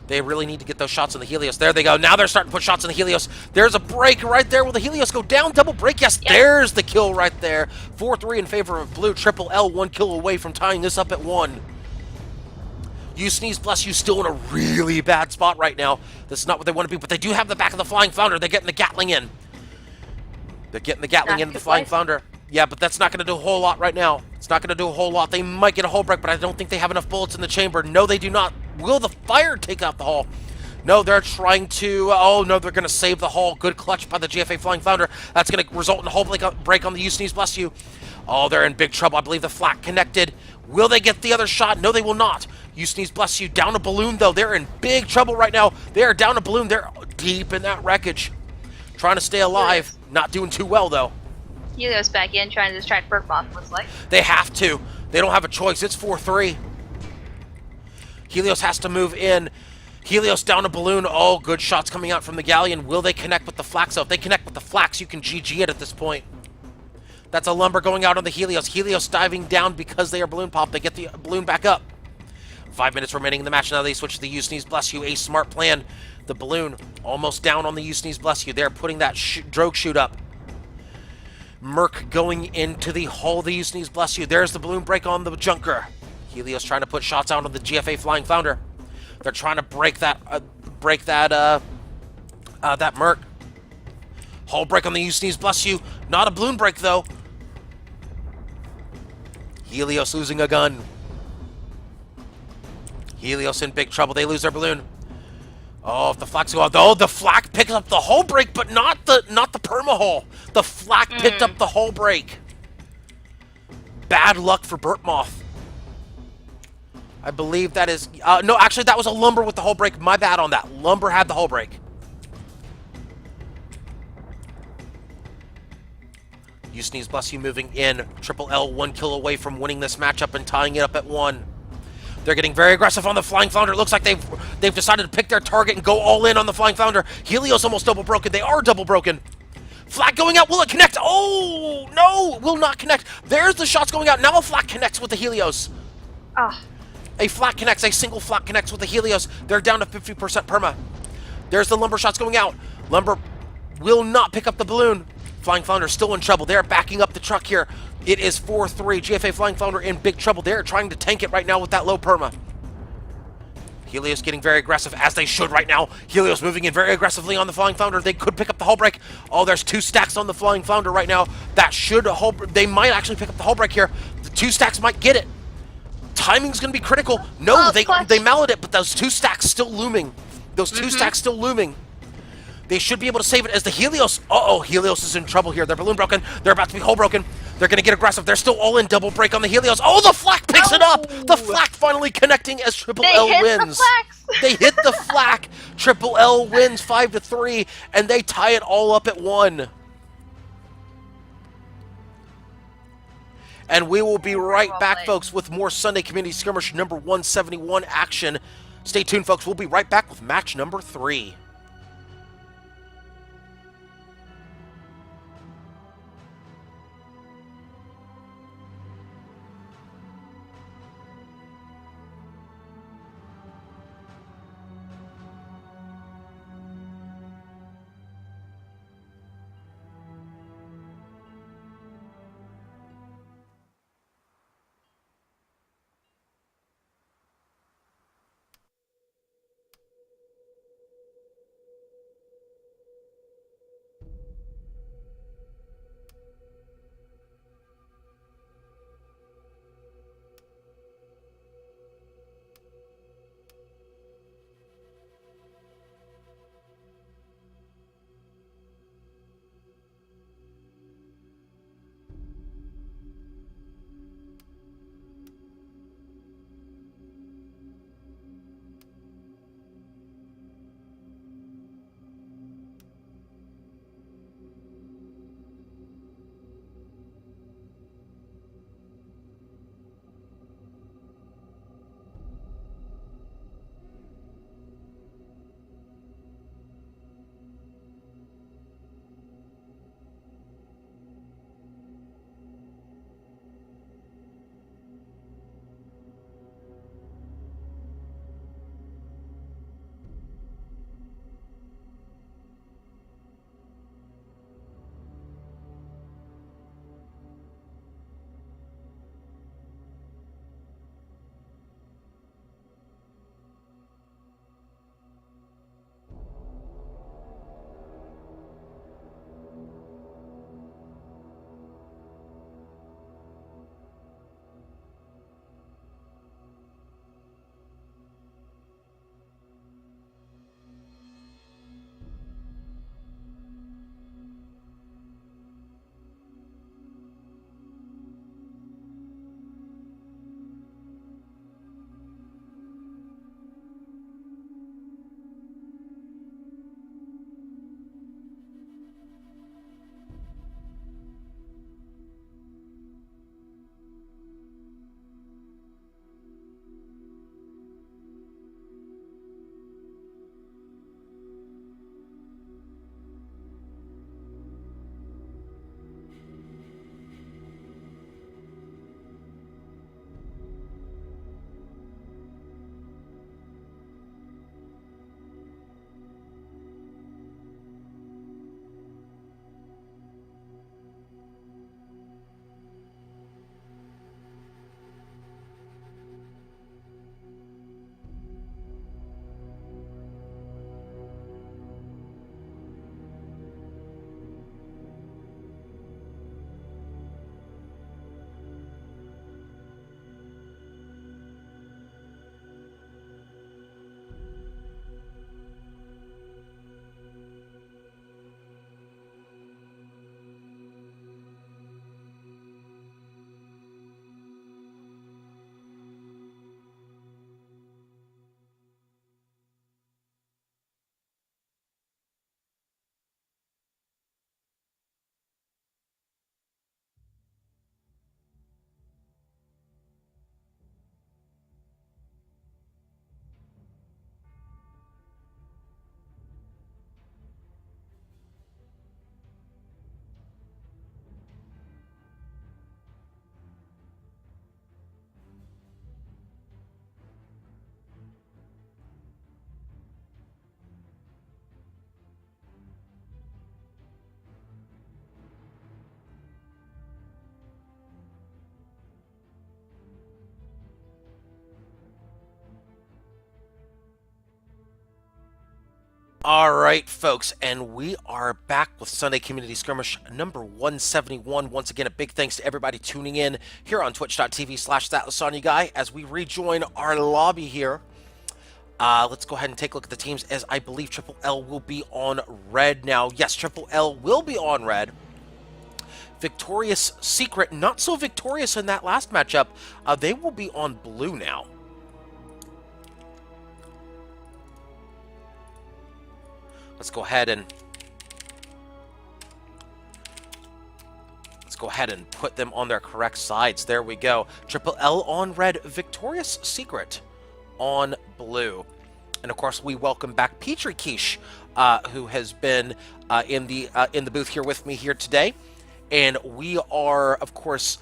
They really need to get those shots on the Helios. There they go. Now they're starting to put shots on the Helios. There's a break right there. Will the Helios go down? Double break. Yes, there's the kill right there. 4-3 in favor of Blue. Triple L, 1 kill away from tying this up at 1. You Sneeze Bless You still in a really bad spot right now. This is not what they want to be, but they do have the back of the Flying Flounder. They're getting the Gatling in. They're getting the Gatling into the Flying Flounder. Yeah, but that's not going to do a whole lot right now. It's not going to do a whole lot. They might get a hull break, but I don't think they have enough bullets in the chamber. No, they do not. Will the fire take out the hull? No, they're trying to... Oh, no, they're going to save the hull. Good clutch by the GFA Flying Flounder. That's going to result in a hull break on the Sneeze Bless You. Oh, they're in big trouble. I believe the flak connected. Will they get the other shot? No, they will not. Sneeze Bless You. Down a balloon, though. They're in big trouble right now. They are down a balloon. They're deep in that wreckage. Trying to stay alive. Not doing too well, though. Helios back in, trying to distract Berkmoth, looks like. They have to. They don't have a choice. It's 4-3. Helios has to move in. Helios down a balloon. Oh, good shots coming out from the Galleon. Will they connect with the Flax? So if they connect with the Flax, you can GG it at this point. That's a lumber going out on the Helios. Helios diving down because they are balloon pop. They get the balloon back up. 5 minutes remaining in the match. Now they switch to the Sneeze Bless You. A smart plan. The balloon almost down on the Sneeze Bless You. They're putting that drogue chute up. Merc going into the hull of the Sneeze Bless You. There's the balloon break on the Junker. Helios trying to put shots out on the GFA Flying Flounder. They're trying to break that that Merc. Hull break on the Sneeze Bless You. Not a balloon break though. Helios losing a gun. Helios in big trouble. They lose their balloon. Oh, if the flak's go out, though, the flak picks up the hull break, but not the perma hull. The flak picked up the hull break. Bad luck for Berkmoth. I believe that is... no, actually, that was a lumber with the hull break. My bad on that. Lumber had the hull break. Sneeze Bless You moving in. Triple L 1 kill away from winning this matchup and tying it up at 1. They're getting very aggressive on the Flying Flounder. It looks like they've decided to pick their target and go all in on the Flying Flounder. Helios almost double broken. They are double broken. Flak going out. Will it connect? Oh, no. Will not connect. There's the shots going out. Now a flak connects with the Helios. Ah. A flak connects. A single flak connects with the Helios. They're down to 50% perma. There's the lumber shots going out. Lumber will not pick up the balloon. Flying Flounder still in trouble. They're backing up the truck here. It is 4-3. GFA Flying Flounder in big trouble. They're trying to tank it right now with that low perma. Helios getting very aggressive, as they should right now. Helios moving in very aggressively on the Flying Flounder. They could pick up the hull break. Oh, there's 2 stacks on the Flying Flounder right now. That should they might actually pick up the hull break here. The 2 stacks might get it. Timing's going to be critical. No, they mallet it, but those 2 stacks still looming. Those 2 stacks still looming. They should be able to save it as the Helios... Uh-oh, Helios is in trouble here. Their balloon broken. They're about to be hull broken. They're going to get aggressive. They're still all in. Double break on the Helios. Oh, the flak picks it up! The flak finally connecting as Triple L wins. They hit the flak. Triple L wins 5-3, and they tie it all up at 1. And we will be right back, folks, with more Sunday Community Skirmish number 171 action. Stay tuned, folks. We'll be right back with match number 3. All right, folks, and we are back with Sunday Community Skirmish number 171. Once again, a big thanks to everybody tuning in here on twitch.tv/thatLysanya as we rejoin our lobby here. Let's go ahead and take a look at the teams, as I believe Triple L will be on red now. Yes, Triple L will be on red. Victorious Secret, not so victorious in that last matchup. They will be on blue now. Let's go ahead and put them on their correct sides. There we go. Triple L on red, Victorious Secret on blue. And of course, we welcome back Petri Quiche, who has been in the booth here with me here today. And we are, of course,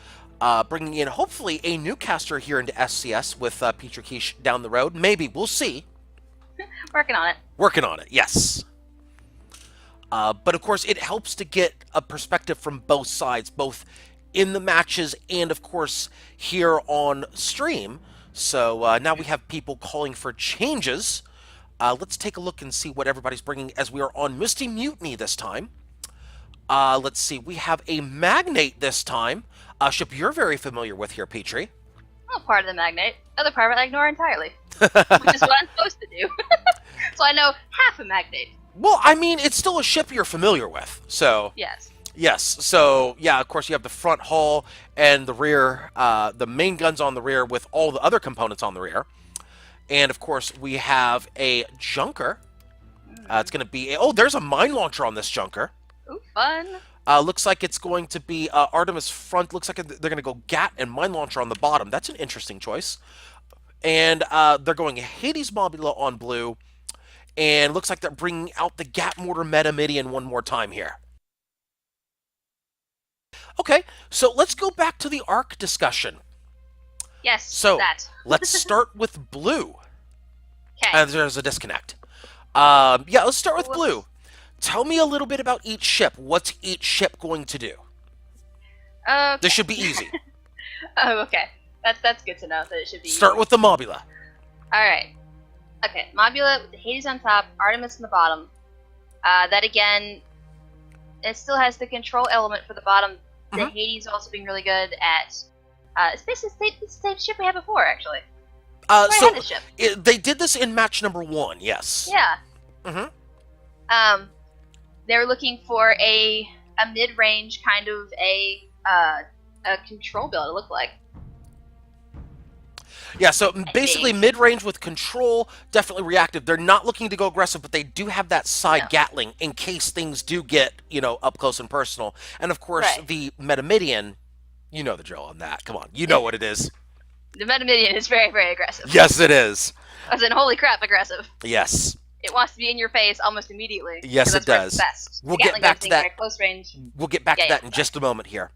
bringing in hopefully a new caster here into SCS with Petri Quiche down the road. Maybe, we'll see. Working on it. Working on it, yes. But of course, it helps to get a perspective from both sides, both in the matches and, of course, here on stream. So now we have people calling for changes. Let's take a look and see what everybody's bringing as we are on Misty Mutiny this time. Let's see. We have a Magnate this time. Ship you're very familiar with here, Petrie. Oh, part of the Magnate. Other part I ignore entirely. Which is what I'm supposed to do. So I know half a Magnate. Well, I mean, it's still a ship you're familiar with, so... Yes. Yes, so, yeah, of course, you have the front hull and the rear, the main guns on the rear with all the other components on the rear. And, of course, we have a Junker. It's going to be... oh, there's a mine launcher on this Junker. Ooh, fun. Looks like it's going to be Artemis front. Looks like they're going to go Gat and mine launcher on the bottom. That's an interesting choice. And they're going Hades Mobula on blue. And looks like they're bringing out the Gat Mortar Metamidian one more time here. Okay, so let's go back to the ARC discussion. Yes, so that. Let's start with blue. Okay. There's a disconnect. Yeah, let's start with blue. Tell me a little bit about each ship. What's each ship going to do? Okay. This should be easy. Oh, okay. That's good to know that it should be Start easy. with the Mobula. Alright. Okay, Mobula with the Hades on top, Artemis on the bottom. That again, it still has the control element for the bottom. The Hades also being really good at. It's basically the same ship we had before, actually. So this ship. They did this in match number 1, yes. Yeah. They're looking for a mid-range kind of a control build. It looked like. Yeah, so basically mid-range with control, definitely reactive. They're not looking to go aggressive, but they do have that side Gatling in case things do get, up close and personal. And of course, the Metamidian, you know the drill on that. Come on, you know what it is. The Metamidian is very, very aggressive. Yes, it is. As in, holy crap, aggressive. Yes. It wants to be in your face almost immediately. Yes, it does. We'll get back to that. Close range. We'll get back to that in just a moment here.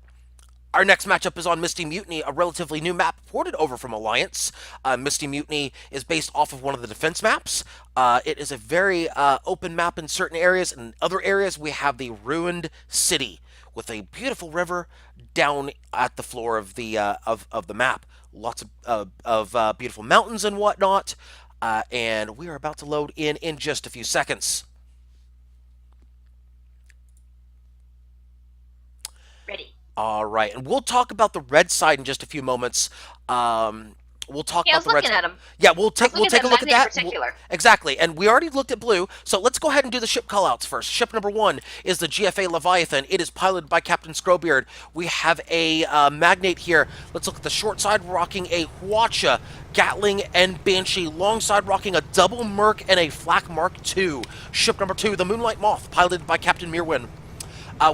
Our next matchup is on Misty Mutiny, a relatively new map ported over from Alliance. Misty Mutiny is based off of one of the defense maps. It is a very open map in certain areas. In other areas, we have the ruined city with a beautiful river down at the floor of the map. Lots of beautiful mountains and whatnot. And we are about to load in just a few seconds. Ready. All right, and we'll talk about the red side in just a few moments. We'll talk about the red side. At them. Yeah, we'll take a look at that. Exactly, and we already looked at blue, so let's go ahead and do the ship callouts first. Ship number 1 is the GFA Leviathan. It is piloted by Captain Scrowbeard. We have a Magnate here. Let's look at the short side, rocking a Hwacha, Gatling, and Banshee. Long side, rocking a double Merc and a Flak Mark II. Ship number 2, the Moonlight Moth, piloted by Captain Mirwin.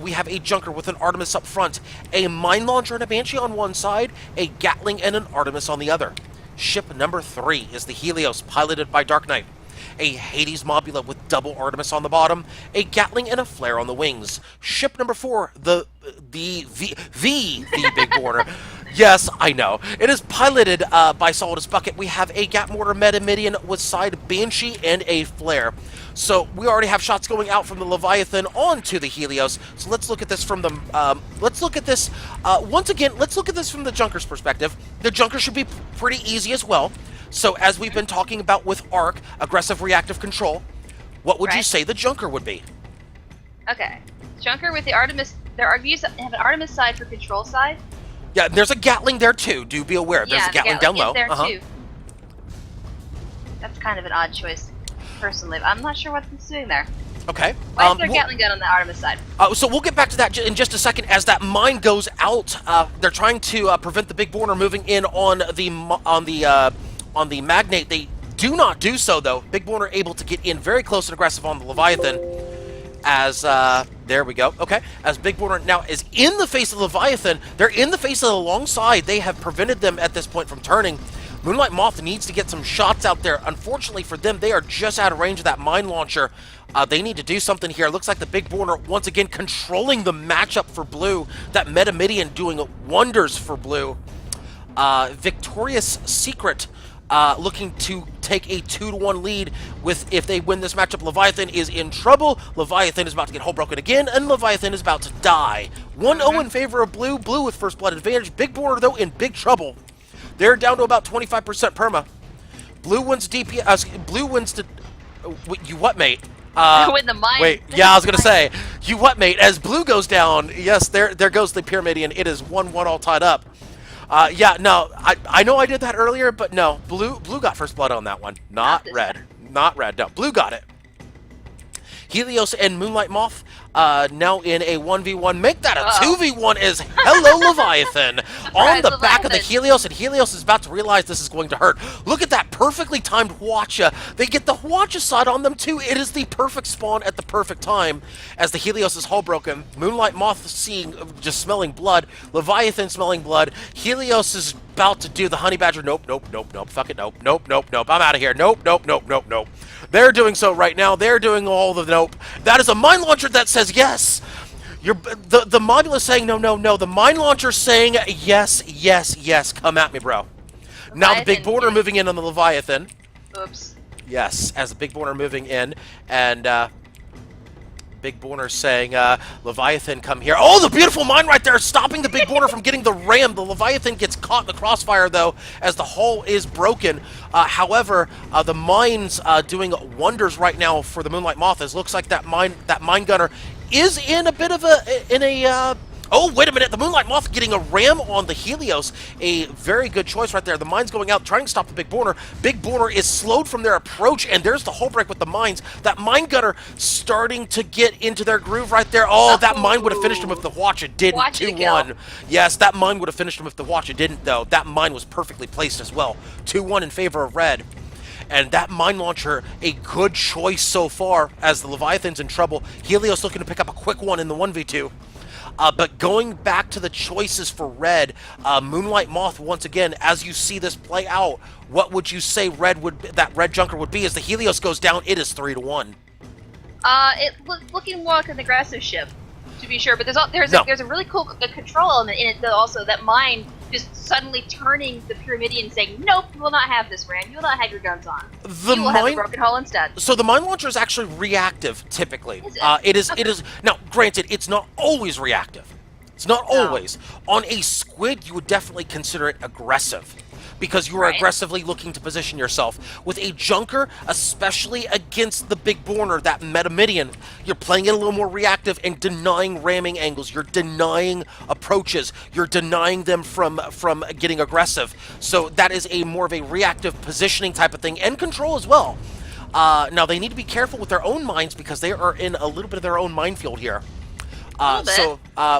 We have a Junker with an Artemis up front, a Mine Launcher and a Banshee on one side, a Gatling and an Artemis on the other. Ship number 3 is the Helios, piloted by Dark Knight. A Hades Mobula with double Artemis on the bottom, a Gatling and a Flare on the wings. Ship number 4, the Big Border. Yes, I know. It is piloted by Solidus Bucket. We have a Gat Mortar Metamidian with side Banshee and a Flare. So we already have shots going out from the Leviathan onto the Helios. So let's look at this from the once again. Let's look at this from the Junker's perspective. The Junker should be pretty easy as well. So as we've been talking about with ARC, aggressive reactive control, what would you Right. say the Junker would be? Okay. Junker with the Artemis. There are views that have an Artemis side for control side. Yeah, there's a Gatling there too. Do be aware. There's Yeah, a Gatling down is low. there too. That's kind of an odd choice, personally. I'm not sure what it's doing there. Okay. Why is there a Gatling gun on the Artemis side? So we'll get back to that in just a second. As that mine goes out, they're trying to prevent the big Borner moving in on the Magnate. They do not do so though. Big Borner able to get in very close and aggressive on the Leviathan. As there we go. Okay. As Big Borner now is in the face of the Leviathan, they're in the face of the long side. They have prevented them at this point from turning. Moonlight Moth needs to get some shots out there. Unfortunately for them, they are just out of range of that mine launcher. They need to do something here. Looks like the Big Borner once again controlling the matchup for blue. That Metamidian doing wonders for blue. Victorious Secret looking to take a 2-1 lead with, if they win this matchup, Leviathan is in trouble. Leviathan is about to get hull broken again, and Leviathan is about to die. 1-0 in favor of blue. Blue with first blood advantage. Big Borner, though, in big trouble. They're down to about 25% perma. Blue wins DPS. Blue wins to... you what, mate? When the mine. Wait, yeah, I was gonna say, you what, mate? As blue goes down, yes, there goes the Pyramidian. It is 1-1 all tied up. Yeah, no, I know I did that earlier, but no, blue got first blood on that one, not red, not red. No, blue got it. Helios and Moonlight Moth now in a 1v1. Make that a 2v1 as hello Leviathan on the back of the Helios, and Helios is about to realize this is going to hurt. Look at that perfectly timed Hwacha. They get the Hwacha side on them too. It is the perfect spawn at the perfect time as the Helios is hull broken. Moonlight Moth seeing, just smelling blood. Leviathan smelling blood. Helios is about to do the Honey Badger. Nope, nope, nope, nope. Fuck it, nope, nope, nope, nope. I'm out of here. Nope, nope, nope, nope, nope. They're doing so right now. They're doing all the nope. That is a mine launcher that says yes. The module is saying no, no, no. The mine launcher saying yes, yes, yes. Come at me, bro. Leviathan, now the Big Borner moving in on the Leviathan. Oops. Yes, as the Big Borner moving in, and Big Borner saying, Leviathan, come here. Oh, the beautiful mine right there, stopping the Big Borner from getting the ram. The Leviathan gets caught in the crossfire, though, as the hull is broken. However, the mine's doing wonders right now for the Moonlight Moth. As looks like that mine gunner is in a bit of a oh, wait a minute. The Moonlight Moth getting a ram on the Helios. A very good choice right there. The mine's going out, trying to stop the Big Borner. Big Borner is slowed from their approach, and there's the hull break with the mines. That mine gunner starting to get into their groove right there. Oh, that mine would have finished him if the Hwacha didn't. 2-1. Yes, that mine would have finished him if the Hwacha didn't, though. That mine was perfectly placed as well. 2-1 in favor of red. And that mine launcher, a good choice so far, as the Leviathan's in trouble. Helios looking to pick up a quick one in the 1v2. But going back to the choices for red, Moonlight Moth, once again, as you see this play out, what would you say that red Junker would be? As the Helios goes down, it is 3-1. Looking more like an aggressive ship, to be sure. But there's a really cool control element in it, though, also, that mine just suddenly turning the Pyramidian, saying, nope, you will not have this ram. You will not have your guns on. You will have a broken hull instead. So the mine launcher is actually reactive, typically. Is it? It is. Okay. It is. Now, granted, it's not always reactive. It's not always. On a squid, you would definitely consider it aggressive, because you are aggressively looking to position yourself. With a Junker, especially against the Big Borner, that Metamidian, you're playing it a little more reactive and denying ramming angles. You're denying approaches. You're denying them from getting aggressive. So that is a more of a reactive positioning type of thing, and control as well. Now, they need to be careful with their own mines, because they are in a little bit of their own minefield here. So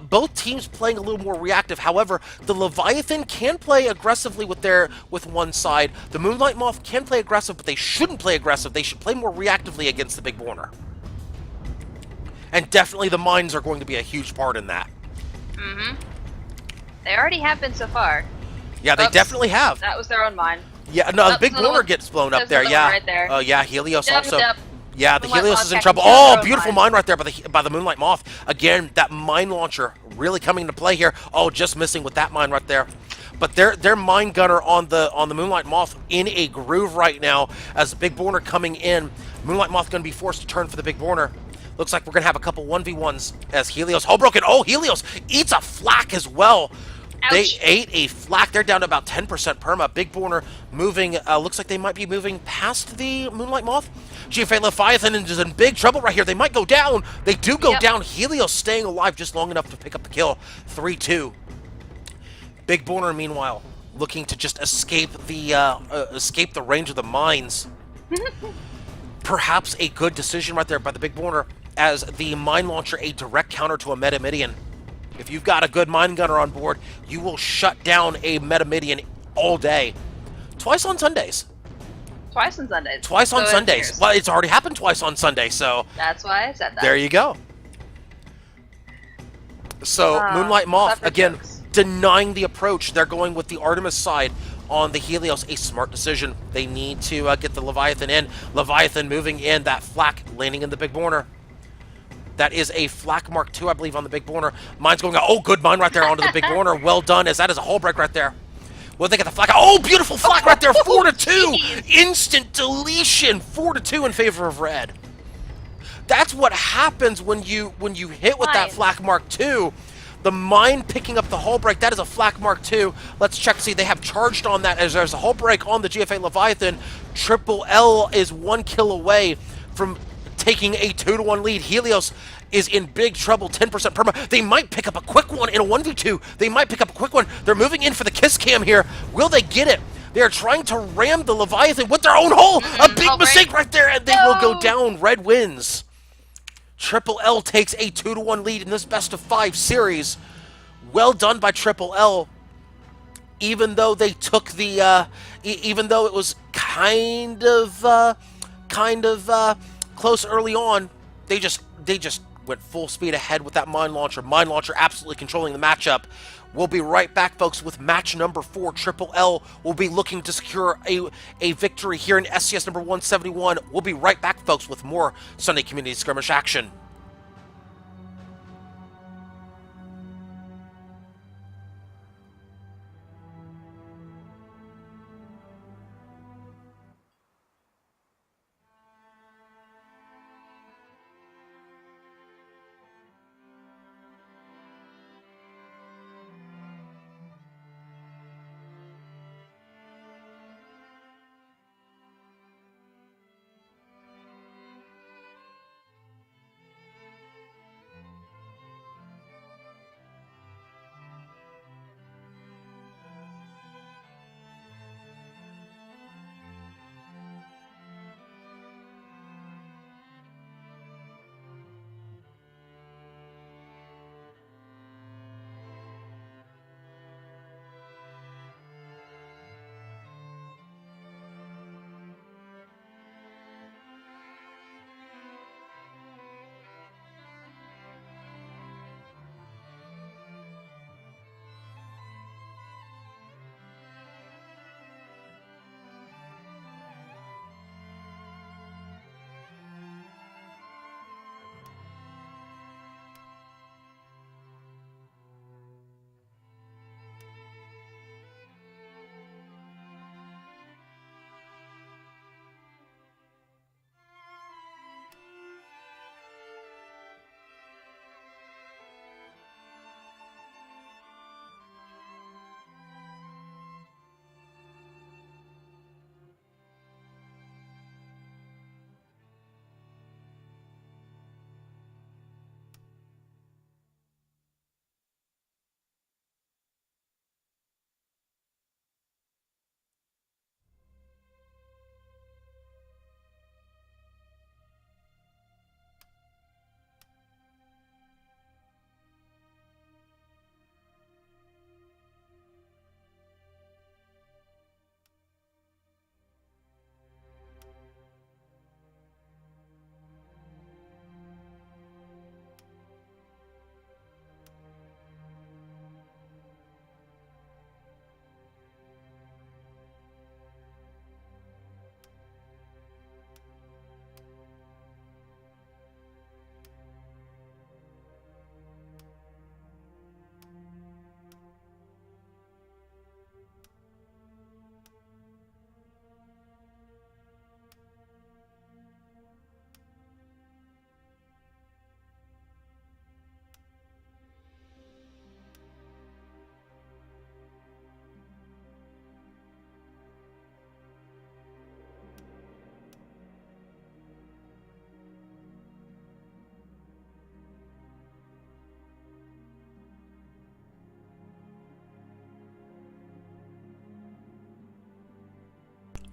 both teams playing a little more reactive. However, the Leviathan can play aggressively with one side. The Moonlight Moth can play aggressive, but they shouldn't play aggressive. They should play more reactively against the Big Borner. And definitely the mines are going to be a huge part in that. Mm-hmm. They already have been so far. Yeah, they definitely have. That was their own mine. Yeah, no, the Big Borner gets blown up there. Yeah. Right there. Oh, yeah, Helios also. Yep. Yeah, the Helios is in trouble. Oh, beautiful mine right there by the Moonlight Moth. Again, that mine launcher really coming into play here. Oh, just missing with that mine right there. But their mine gunner on the Moonlight Moth in a groove right now as the Big Borner coming in. Moonlight Moth going to be forced to turn for the Big Borner. Looks like we're going to have a couple 1v1s as Helios. Hull broken. Oh, Helios eats a flak as well. They Ouch. ate a flak. They're down to about 10% perma. Big Borner moving. Looks like they might be moving past the Moonlight Moth. GFA Leviathan is in big trouble right here. They might go down. They do go Yep. down. Helios staying alive just long enough to pick up the kill. 3-2. Big Borner, meanwhile, looking to just escape the range of the mines. Perhaps a good decision right there by the Big Borner, as the mine launcher a direct counter to a Metamidian. If you've got a good mine gunner on board, you will shut down a Metamidian all day. Twice on Sundays. Twice on Sundays. Twice on So it Sundays. appears. Well, it's already happened twice on Sunday, so That's why I said that. there you go. So Moonlight Moth, clever again, jokes. denying the approach. They're going with the Artemis side on the Helios. A smart decision. They need to get the Leviathan in. Leviathan moving in. That flak landing in the Big Borner. That is a flak Mark II, I believe, on the Big Borner. Mine's going out. Oh, good mine right there onto the Big Borner. Well done, as that is a hull break right there. Well, they get the flak. Oh, beautiful flak right there. 4-2. Instant deletion. 4-2 in favor of red. That's what happens when you hit with that Mines. flak Mark II. The mine picking up the hull break. That is a flak Mark II. Let's check to see. They have charged on that as there's a hull break on the GFA Leviathan. Triple L is 1 kill away from taking a 2-1 lead. Helios is in big trouble, 10% perma. They might pick up a quick one in a 1v2. They might pick up a quick one. They're moving in for the kiss cam here. Will they get it? They are trying to ram the Leviathan with their own hull. A big hull break. mistake right there, and they will go No. down. Red wins. Triple L takes a 2-1 lead in this best of 5 series. Well done by Triple L. Even though they took the, even though it was kind of close early on, they just went full speed ahead with that mine launcher. Mine launcher absolutely controlling the matchup. We'll be right back, folks, with match number 4. Triple L will be looking to secure a victory here in SCS number 171. We'll be right back, folks, with more Sunday Community Skirmish action.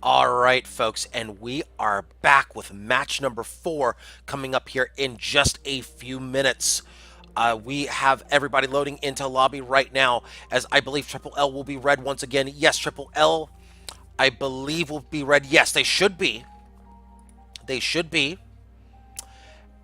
All right, folks, and we are back with match number 4 coming up here in just a few minutes. We have everybody loading into lobby right now, as I believe Triple L will be red once again. Yes, Triple L, I believe, will be red. Yes, they should be. They should be.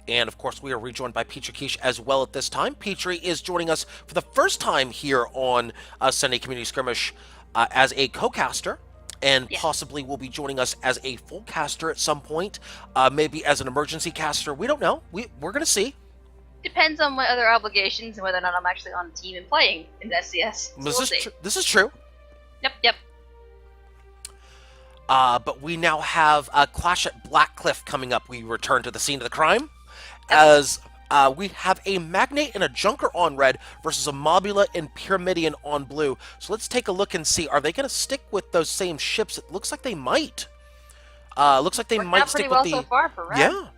And of course, we are rejoined by Petrie Quiche as well at this time. Petrie is joining us for the first time here on Sunday Community Skirmish as a co-caster, and Yes. possibly will be joining us as a full caster at some point, maybe as an emergency caster. We don't know. We're going to see. Depends on what other obligations and whether or not I'm actually on a team and playing in SCS. So we'll see. This is true. Yep. But we now have Clash at Blackcliff coming up. We return to the scene of the crime, as we have a Magnate and a Junker on red versus a Mobula and Pyramidion on blue. So let's take a look and see. Are they going to stick with those same ships? It looks like they might. Looks like they Worked might out stick pretty well with the... so far for red. Yeah.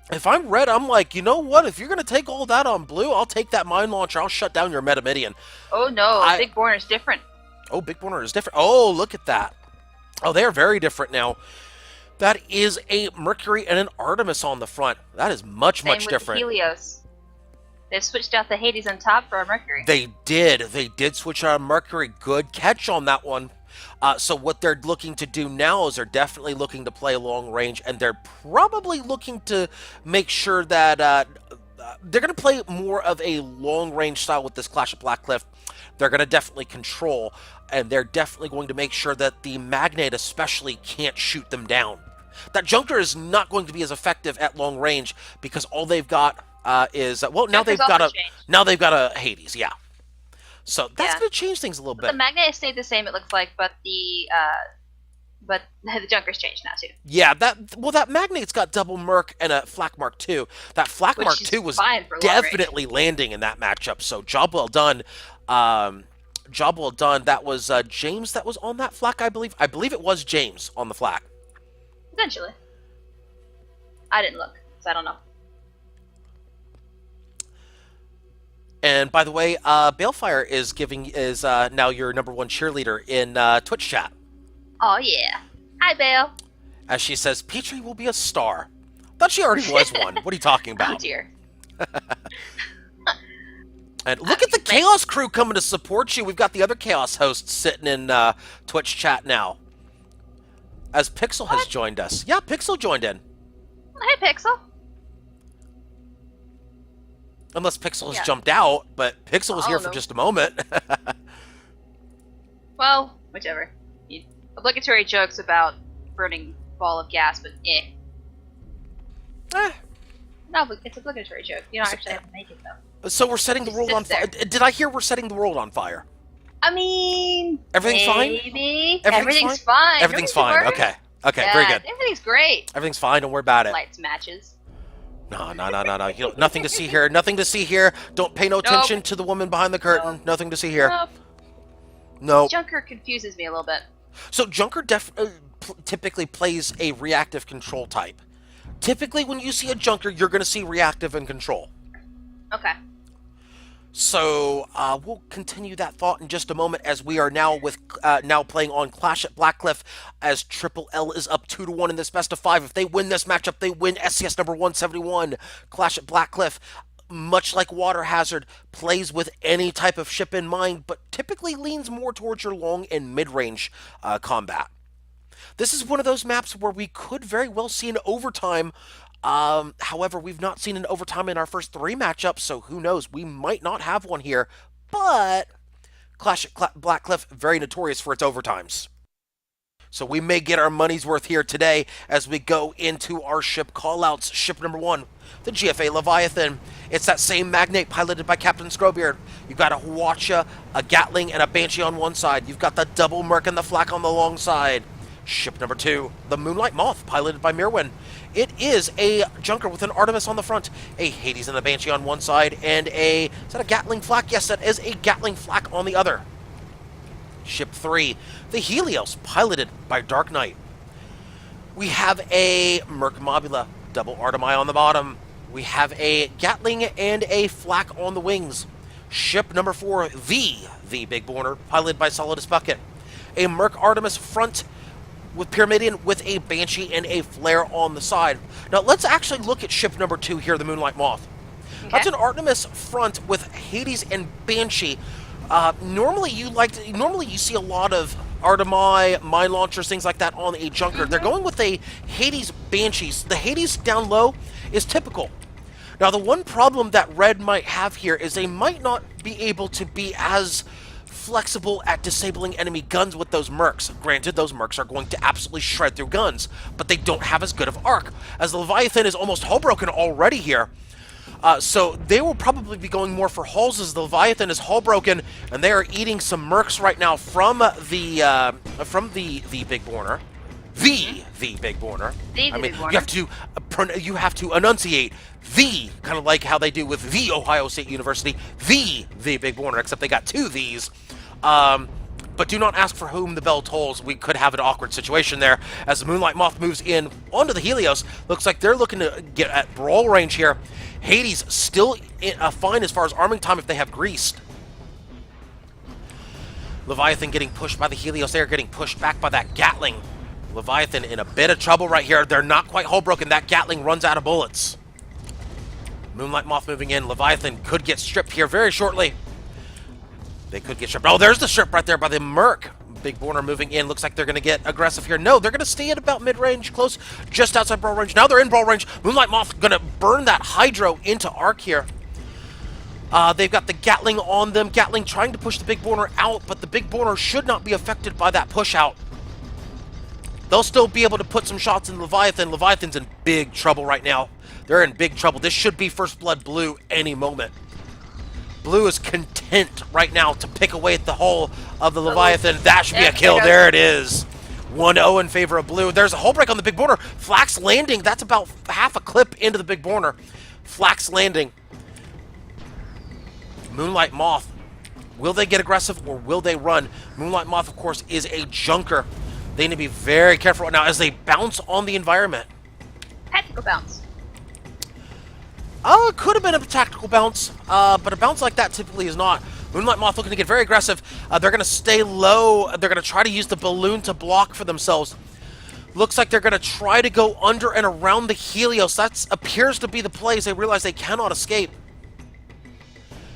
If I'm red, I'm like, you know what? If you're going to take all that on blue, I'll take that mine launcher. I'll shut down your Metamidian. Oh no, Big Borner's different. Oh, Big Borner is different. Oh, look at that. Oh, they're very different now. That is a Mercury and an Artemis on the front. That is much Same with different. The Helios. They've switched out the Hades on top for a Mercury. They did switch out a Mercury. Good catch on that one. So what they're looking to do now is they're definitely looking to play long range, and they're probably looking to make sure that they're going to play more of a long range style with this Clash of Blackcliff. They're going to definitely control, and they're definitely going to make sure that the Magnate especially can't shoot them down. That Junker is not going to be as effective at long range because all they've got is now Junker's they've got a Hades, yeah. So that's going to change things a little bit. The Magnate stayed the same, it looks like, but the Junker's changed now too. Yeah, that Magnate's got double Merc and a Flak Mark II. That Flak Mark II was definitely landing in that matchup. So job well done. Job well done. That was James that was on that Flak, I believe. I believe it was James on the Flak. Potentially. I didn't look, so I don't know. And by the way, Balefire is now your #1 cheerleader in Twitch chat. Oh yeah. Hi, Bale. As she says, Petrie will be a star. Thought she already was one. What are you talking about? Oh dear. And look at the Chaos crew coming to support you. We've got the other Chaos hosts sitting in Twitch chat now. As Pixel has joined us. Yeah, Pixel joined in. Hey, Pixel. Unless Pixel has jumped out, but Pixel was here for just a moment. Well, whichever. Obligatory jokes about burning ball of gas, but No, but it's an obligatory joke. You don't actually have to make it, though. So we're setting the world on fire. Did I hear we're setting the world on fire? I mean... Everything's fine? Maybe. Everything's fine. Everything's fine. Okay. Okay, yeah, very good. Everything's great. Everything's fine. Don't worry about it. Lights matches. No. Nothing to see here. Nothing to see here. Don't pay no attention to the woman behind the curtain. Nothing to see here. No. Junker confuses me a little bit. So Junker typically plays a reactive control type. Typically, when you see a Junker, you're going to see reactive and control. Okay. So we'll continue that thought in just a moment, as we are now now playing on Clash at Blackcliff, as Triple L is up 2-1 in this best of 5. If they win this matchup, they win SCS number 171. Clash at Blackcliff, much like Water Hazard, plays with any type of ship in mind, but typically leans more towards your long and mid-range combat. This is one of those maps where we could very well see an overtime. However, we've not seen an overtime in our first 3 matchups, so who knows? We might not have one here, but Clash at Blackcliff, very notorious for its overtimes. So we may get our money's worth here today as we go into our ship callouts. Ship number 1, the GFA Leviathan. It's that same Magnate piloted by Captain Scrowbeard. You've got a Huacha, a Gatling, and a Banshee on one side. You've got the double Merc and the Flak on the long side. Ship number 2, the Moonlight Moth, piloted by Mirwin. It is a Junker with an Artemis on the front, a Hades and a Banshee on one side, and is that a Gatling Flak? Yes, that is a Gatling Flak on the other. Ship 3, the Helios, piloted by Dark Knight. We have a Merc Mobula, double Artemi on the bottom. We have a Gatling and a Flak on the wings. Ship number 4, the Big Borner, piloted by Solidus Bucket. A Merc Artemis front, with Pyramidion with a Banshee and a Flare on the side. Now let's actually look at ship number 2 here, the Moonlight Moth. Okay. That's an Artemis front with Hades and Banshee. Normally you see a lot of Artemi, mine launchers, things like that on a junker. They're going with a Hades Banshees. The Hades down low is typical. Now the one problem that Red might have here is they might not be able to be as flexible at disabling enemy guns with those mercs. Granted, those mercs are going to absolutely shred through guns, but they don't have as good of arc, as the Leviathan is almost hull broken already here. So they will probably be going more for hulls as the Leviathan is hull broken, and they are eating some mercs right now from the Big Borner. The Big Borner. I mean, you have to enunciate the, kind of like how they do with the Ohio State University, the Big Borner, except they got 2 Th's. But do not ask for whom the bell tolls. We could have an awkward situation there as the Moonlight Moth moves in onto the Helios. Looks like they're looking to get at brawl range here. Hades still fine as far as arming time if they have greased. Leviathan getting pushed by the Helios. They're getting pushed back by that Gatling. Leviathan in a bit of trouble right here. They're not quite hull broken. That Gatling runs out of bullets. Moonlight Moth moving in. Leviathan could get stripped here very shortly. They could get stripped. Oh, there's the strip right there by the Merc. Big Borner moving in. Looks like they're going to get aggressive here. No, they're going to stay at about mid-range, close, just outside brawl range. Now they're in brawl range. Moonlight Moth going to burn that Hydro into arc here. They've got the Gatling on them. Gatling trying to push the Big Borner out, but the Big Borner should not be affected by that push out. They'll still be able to put some shots in Leviathan. Leviathan's in big trouble right now. They're in big trouble. This should be First Blood Blue any moment. Blue is content right now to pick away at the hull of the Leviathan. That should be a kill. There it is. 1-0 in favor of Blue. There's a hull break on the Big Borner. Flax landing. That's about half a clip into the Big Borner. Flax landing. Moonlight Moth. Will they get aggressive or will they run? Moonlight Moth, of course, is a junker. They need to be very careful now as they bounce on the environment. Tactical bounce. Could have been a tactical bounce, but a bounce like that typically is not. Moonlight Moth looking to get very aggressive. They're going to stay low. They're going to try to use the balloon to block for themselves. Looks like they're going to try to go under and around the Helios. That appears to be the play as they realize they cannot escape.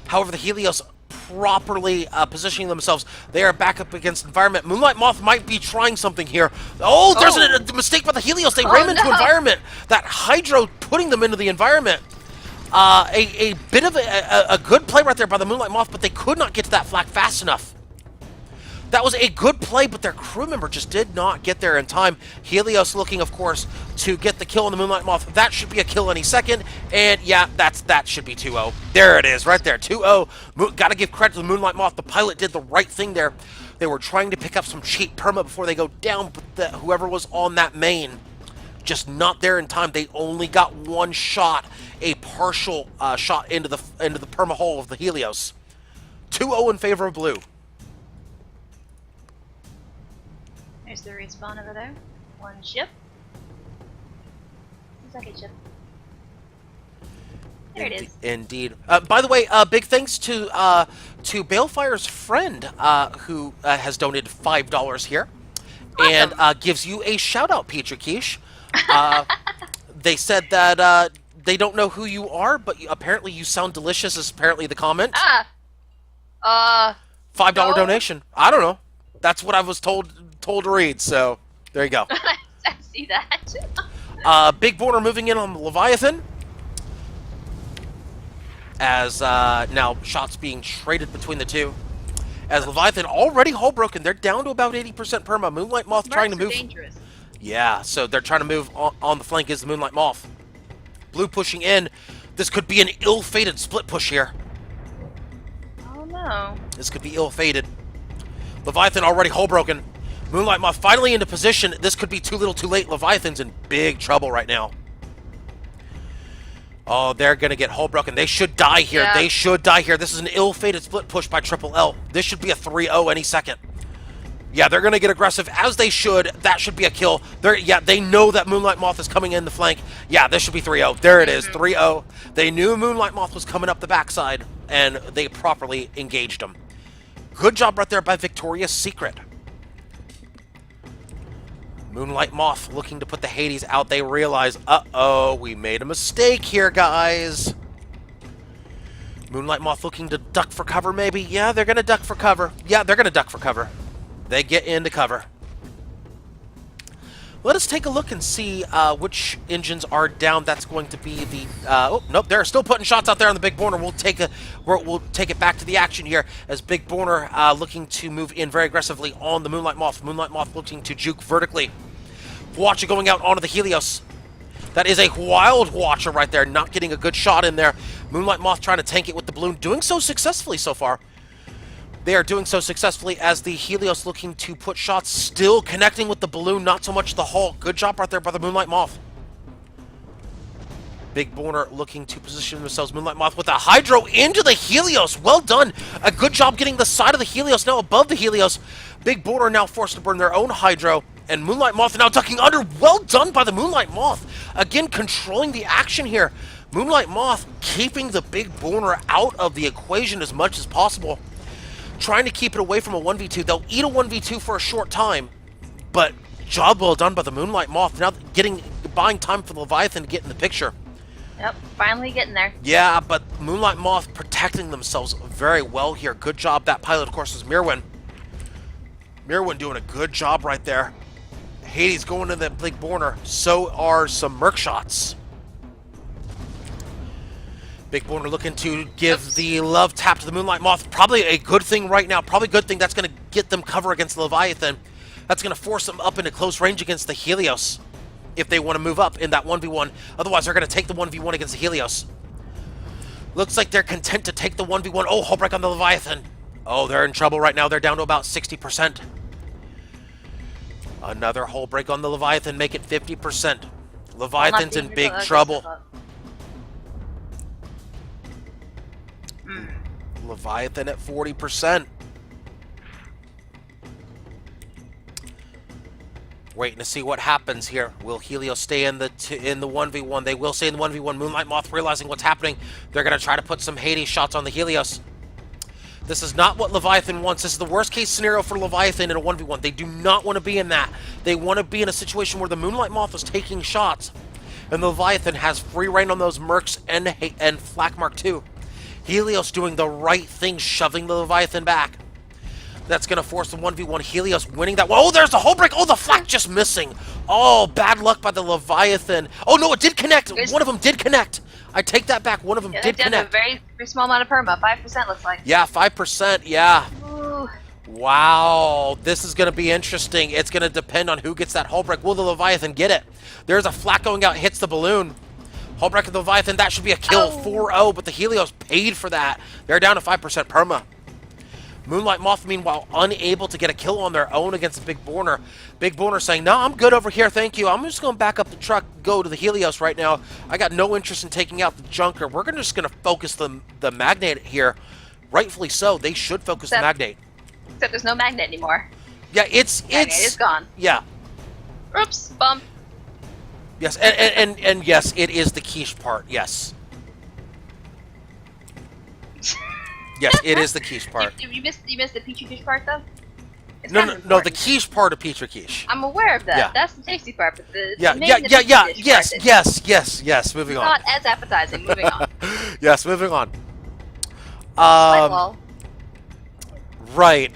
However, the Helios properly positioning themselves. They are back up against environment. Moonlight Moth might be trying something here. Oh, there's a mistake by the Helios. They ram into environment. That Hydro putting them into the environment. A bit of a good play right there by the Moonlight Moth, but they could not get to that flak fast enough. That was a good play, but their crew member just did not get there in time. Helios looking, of course, to get the kill on the Moonlight Moth. That should be a kill any second, and yeah, that should be 2-0. There it is, right there, 2-0. Gotta give credit to the Moonlight Moth. The pilot did the right thing there. They were trying to pick up some cheap perma before they go down, but whoever was on that main, just not there in time. They only got one shot, a partial shot into the perma hull of the Helios. 2-0 in favor of Blue. There's the respawn over there. One ship. Second ship. There it is. Indeed. By the way, big thanks to Balefire's friend who has donated $5 here, awesome. And gives you a shout out, Petri Quiche. They said that they don't know who you are, but apparently you sound delicious. Is apparently the comment. $5 no. donation. I don't know. That's what I was told to read. So there you go. I see that. Big Border moving in on the Leviathan. As now shots being traded between the two. As Leviathan already hull broken, they're down to about 80% perma. Moonlight Moth trying to move. Dangerous. Yeah, so they're trying to move on the flank is the Moonlight Moth. Blue pushing in. This could be an ill-fated split push here. Oh no. This could be ill-fated. Leviathan already hull broken. Moonlight Moth finally into position. This could be too little too late. Leviathan's in big trouble right now. Oh, they're going to get hull broken. They should die here. Yeah. They should die here. This is an ill-fated split push by Triple L. This should be a 3-0 any second. Yeah, they're going to get aggressive, as they should. That should be a kill. They know that Moonlight Moth is coming in the flank. Yeah, this should be 3-0. There it is, 3-0. They knew Moonlight Moth was coming up the backside, and they properly engaged him. Good job right there by Victoria's Secret. Moonlight Moth looking to put the Hades out. They realize, uh-oh, we made a mistake here, guys. Moonlight Moth looking to duck for cover, maybe? Yeah, they're going to duck for cover. Yeah, they're going to duck for cover. They get into cover. Let us take a look and see which engines are down. That's going to be the... oh, nope, they're still putting shots out there on the Big Borner. We'll take it back to the action here as Big Borner looking to move in very aggressively on the Moonlight Moth. Moonlight Moth looking to juke vertically. Watcher going out onto the Helios. That is a wild Watcher right there, not getting a good shot in there. Moonlight Moth trying to tank it with the balloon, doing so successfully so far. They are doing so successfully as the Helios looking to put shots, still connecting with the balloon, not so much the hull. Good job right there by the Moonlight Moth. Big Borner looking to position themselves. Moonlight Moth with a Hydro into the Helios. Well done. A good job getting the side of the Helios now above the Helios. Big Borner now forced to burn their own Hydro. And Moonlight Moth now ducking under. Well done by the Moonlight Moth. Again, controlling the action here. Moonlight Moth keeping the Big Borner out of the equation as much as possible. Trying to keep it away from a 1v2. They'll eat a 1v2 for a short time, but job well done by the Moonlight Moth. Now buying time for the Leviathan to get in the picture. Yep, finally getting there. Yeah, but Moonlight Moth protecting themselves very well here. Good job. That pilot, of course, is Mirwin. Mirwin doing a good job right there. Hades going to the Big Borner. So are some Merc shots. Big Borner looking to give the love tap to the Moonlight Moth. Probably a good thing right now. Probably a good thing. That's going to get them cover against the Leviathan. That's going to force them up into close range against the Helios if they want to move up in that 1v1. Otherwise, they're going to take the 1v1 against the Helios. Looks like they're content to take the 1v1. Oh, hull break on the Leviathan. Oh, they're in trouble right now. They're down to about 60%. Another hull break on the Leviathan. Make it 50%. Leviathan's in big trouble. Leviathan at 40%. Waiting to see what happens here. Will Helios stay in the 1v1? They will stay in the 1v1. Moonlight Moth realizing what's happening. They're going to try to put some Hades shots on the Helios. This is not what Leviathan wants. This is the worst case scenario for Leviathan in a 1v1. They do not want to be in that. They want to be in a situation where the Moonlight Moth is taking shots and the Leviathan has free reign on those Mercs and Flak Mark II. Helios doing the right thing, shoving the Leviathan back. That's going to force the 1v1. Helios winning that. Oh, there's the hull break. Oh, the flak just missing. Oh, bad luck by the Leviathan. Oh, no, it did connect. One of them did connect. I take that back. One of them did connect. A very, very small amount of perma. 5% looks like. Yeah, 5%. Yeah. Ooh. Wow. This is going to be interesting. It's going to depend on who gets that hull break. Will the Leviathan get it? There's a flak going out. Hits the balloon. Hull break of the Leviathan, that should be a kill, 4-0, but the Helios paid for that. They're down to 5% perma. Moonlight Moth, meanwhile, unable to get a kill on their own against the Big Borner. Big Borner saying, no, I'm good over here, thank you. I'm just going to back up the truck, go to the Helios right now. I got no interest in taking out the Junker. We're just going to focus the Magnate here. Rightfully so, they should focus the Magnate. Except there's no Magnet anymore. Yeah, it's gone. Yeah. Oops, bump. Yes, and yes, it is the quiche part, yes. Yes, it is the quiche part. You missed the Petri quiche part, though? It's no, the quiche part of Petri quiche. I'm aware of that. Yeah. That's the tasty part, but the yes, moving on. Not as appetizing, moving on. Yes, moving on. Well. Right,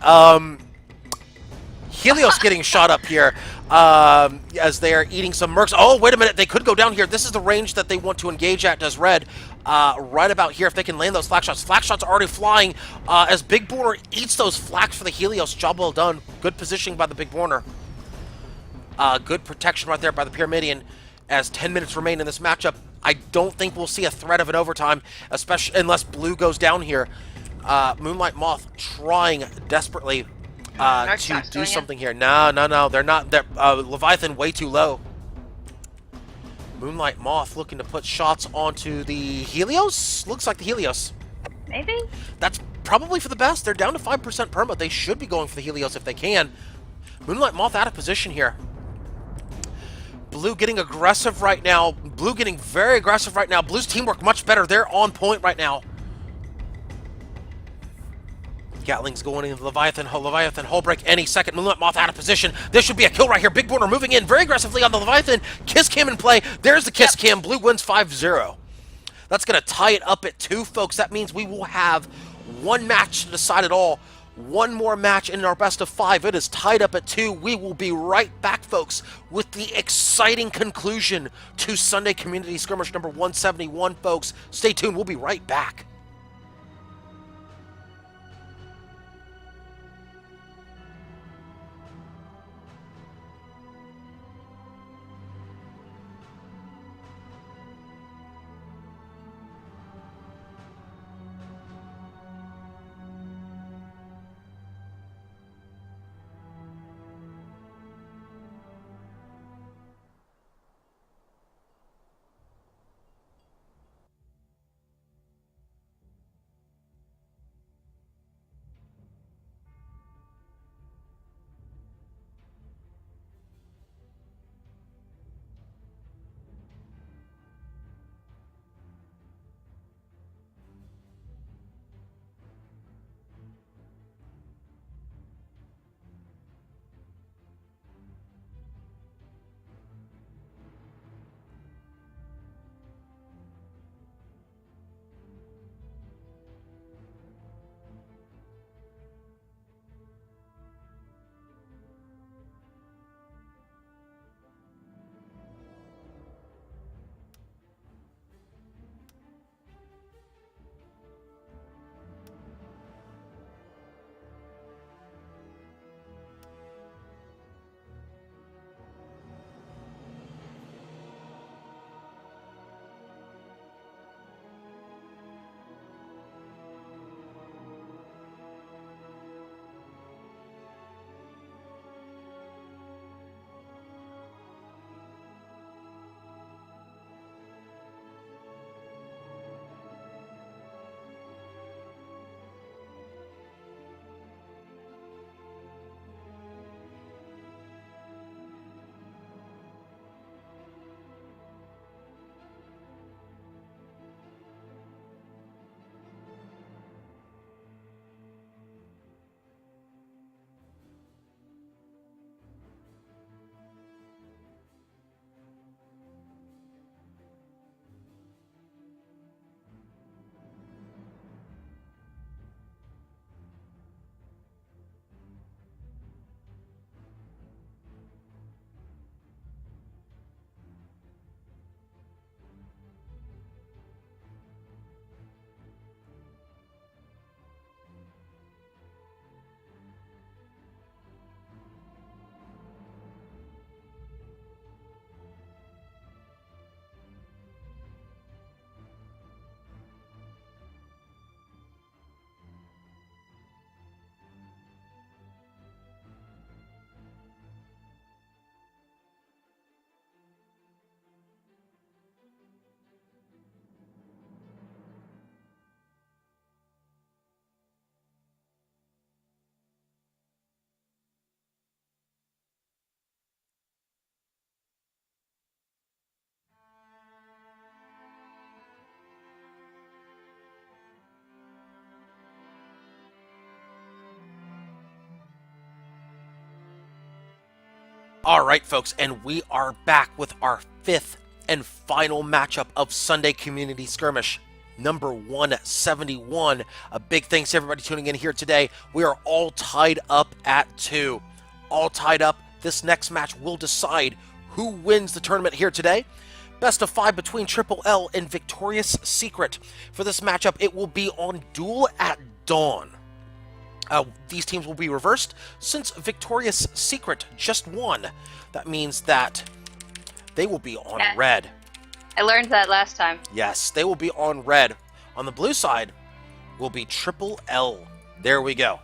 Helios getting shot up here as they are eating some Mercs. Oh, wait a minute. They could go down here. This is the range that they want to engage at, does Red. Right about here, if they can land those flak shots. Flak shots are already flying as Big Borner eats those flaks for the Helios. Job well done. Good positioning by the Big Borner. Good protection right there by the Pyramidian as 10 minutes remain in this matchup. I don't think we'll see a threat of an overtime, especially unless Blue goes down here. Moonlight Moth trying desperately to do something here. No, they're not. Leviathan way too low. Moonlight Moth looking to put shots onto the Helios. Looks like the Helios. Maybe. That's probably for the best. They're down to 5% perma. They should be going for the Helios if they can. Moonlight Moth out of position here. Blue getting aggressive right now. Blue getting very aggressive right now. Blue's teamwork much better. They're on point right now. Gatling's going into Leviathan. Leviathan, hull break any second. Moonlit Moth out of position. This should be a kill right here. Big Border moving in very aggressively on the Leviathan. Kiss Cam in play. There's the Kiss Cam. Blue wins 5-0. That's going to tie it up at 2, folks. That means we will have one match to decide it all. One more match in our best of 5. It is tied up at 2. We will be right back, folks, with the exciting conclusion to Sunday Community Skirmish number 171, folks. Stay tuned. We'll be right back. All right, folks, and we are back with our 5th and final matchup of Sunday Community Skirmish number 171. A big thanks to everybody tuning in here today. We are all tied up at 2. All tied up. This next match will decide who wins the tournament here today. Best of 5 between Triple L and Victorious Secret. For this matchup, it will be on Duel at Dawn. These teams will be reversed since Victorious Secret just won. That means that they will be on red. I learned that last time. Yes, they will be on red. On the blue side will be Triple L. There we go.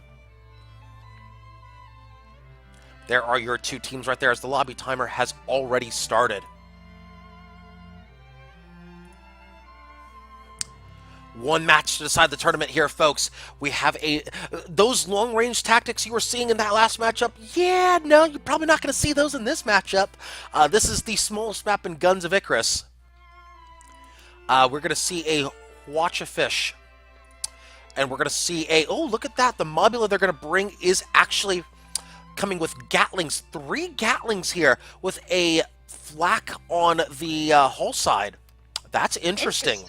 There are your 2 teams right there as the lobby timer has already started. One match to decide the tournament here, folks. We have those long-range tactics you were seeing in that last matchup. Yeah, no, you're probably not going to see those in this matchup. This is the smallest map in Guns of Icarus. We're going to see a Watch a Fish And we're going to see a... Oh, look at that. The Mobula they're going to bring is actually coming with Gatlings. 3 Gatlings here with a flak on the hull side. That's interesting.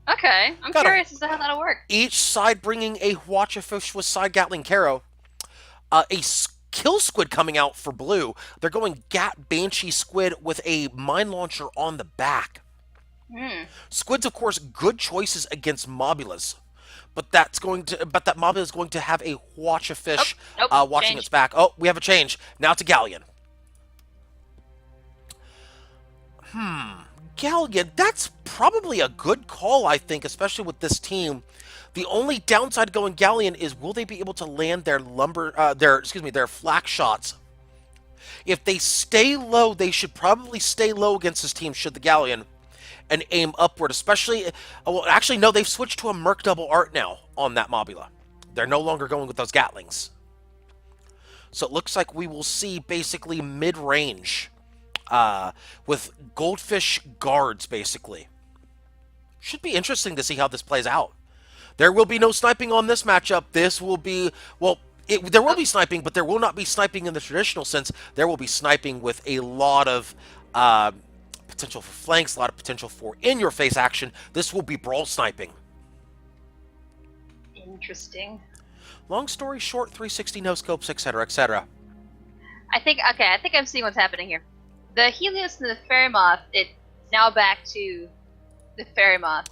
Okay, I'm curious as to how that'll work. Each side bringing a Watchafish with side Gatling Caro. A Kill Squid coming out for blue. They're going Gat Banshee Squid with a mine launcher on the back. Squids, of course, good choices against Mobulas. But that Mobula is going to have a Watchafish watching its back. Oh, we have a change. Now it's a Galleon. Galleon, that's probably a good call, I think, especially with this team. The only downside going Galleon is, will they be able to land their their flak shots? If they stay low, they should probably stay low against this team, should the Galleon, and aim upward, especially... Well, actually, no, they've switched to a Merc Double Art now on that Mobula. They're no longer going with those Gatlings. So it looks like we will see basically mid-range with Goldfish guards, basically. Should be interesting to see how this plays out. There will be no sniping on this matchup. This will be... Well, there will be sniping, but there will not be sniping in the traditional sense. There will be sniping with a lot of potential for flanks, a lot of potential for in-your-face action. This will be brawl sniping. Interesting. Long story short, 360 no scopes, etc., etc. I think I'm seeing what's happening here. The Helios and the Fairy Moth, it's now back to the Fairy Moth.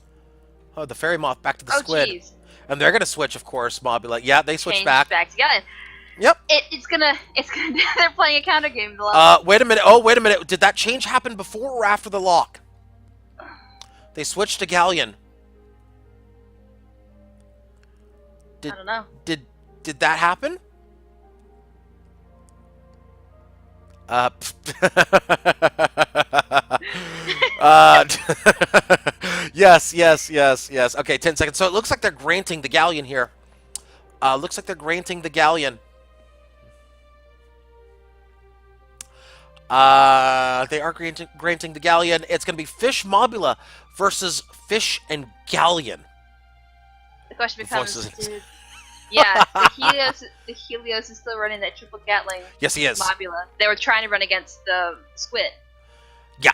Oh, the Fairy Moth back to the Squid. Jeez. And they're going to switch, of course, Mobula. Yeah, they switch back. Back together. Yep. It's gonna. They're playing a counter game. Wait a minute. Oh, wait a minute. Did that change happen before or after the lock? They switched to Galleon. I don't know. Did that happen? Yes. Okay, 10 seconds. So it looks like they're granting the Galleon here. Looks like they're granting the Galleon. They are granting the Galleon. It's going to be Fish Mobula versus Fish and Galleon. The question becomes... Yeah, the Helios is still running that triple Gatling. Yes, he is. Mobula. They were trying to run against the Squid. Yeah.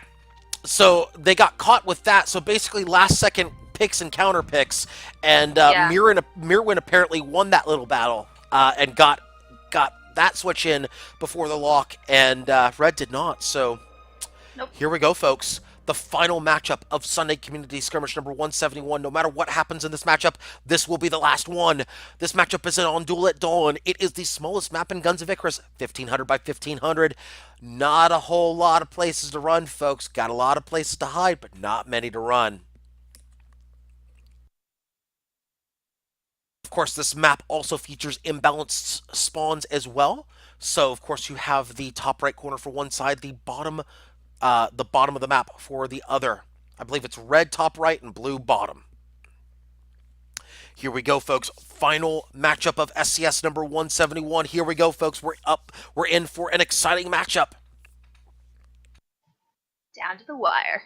So they got caught with that. So basically, last second picks and counter picks, and Mirwin apparently won that little battle and got that switch in before the lock, and Red did not. So Here we go, folks. The final matchup of Sunday Community Skirmish number 171. No matter what happens in this matchup, this will be the last one. This matchup is on Duel at Dawn. It is the smallest map in Guns of Icarus, 1500 by 1500. Not a whole lot of places to run, folks. Got a lot of places to hide, but not many to run. Of course, this map also features imbalanced spawns as well. So, of course, you have the top right corner for one side, the bottom of the map for the other. I believe it's red top right and blue bottom. Here we go, folks. Final matchup of SCS number 171. Here we go, folks. We're up. We're in for an exciting matchup. Down to the wire.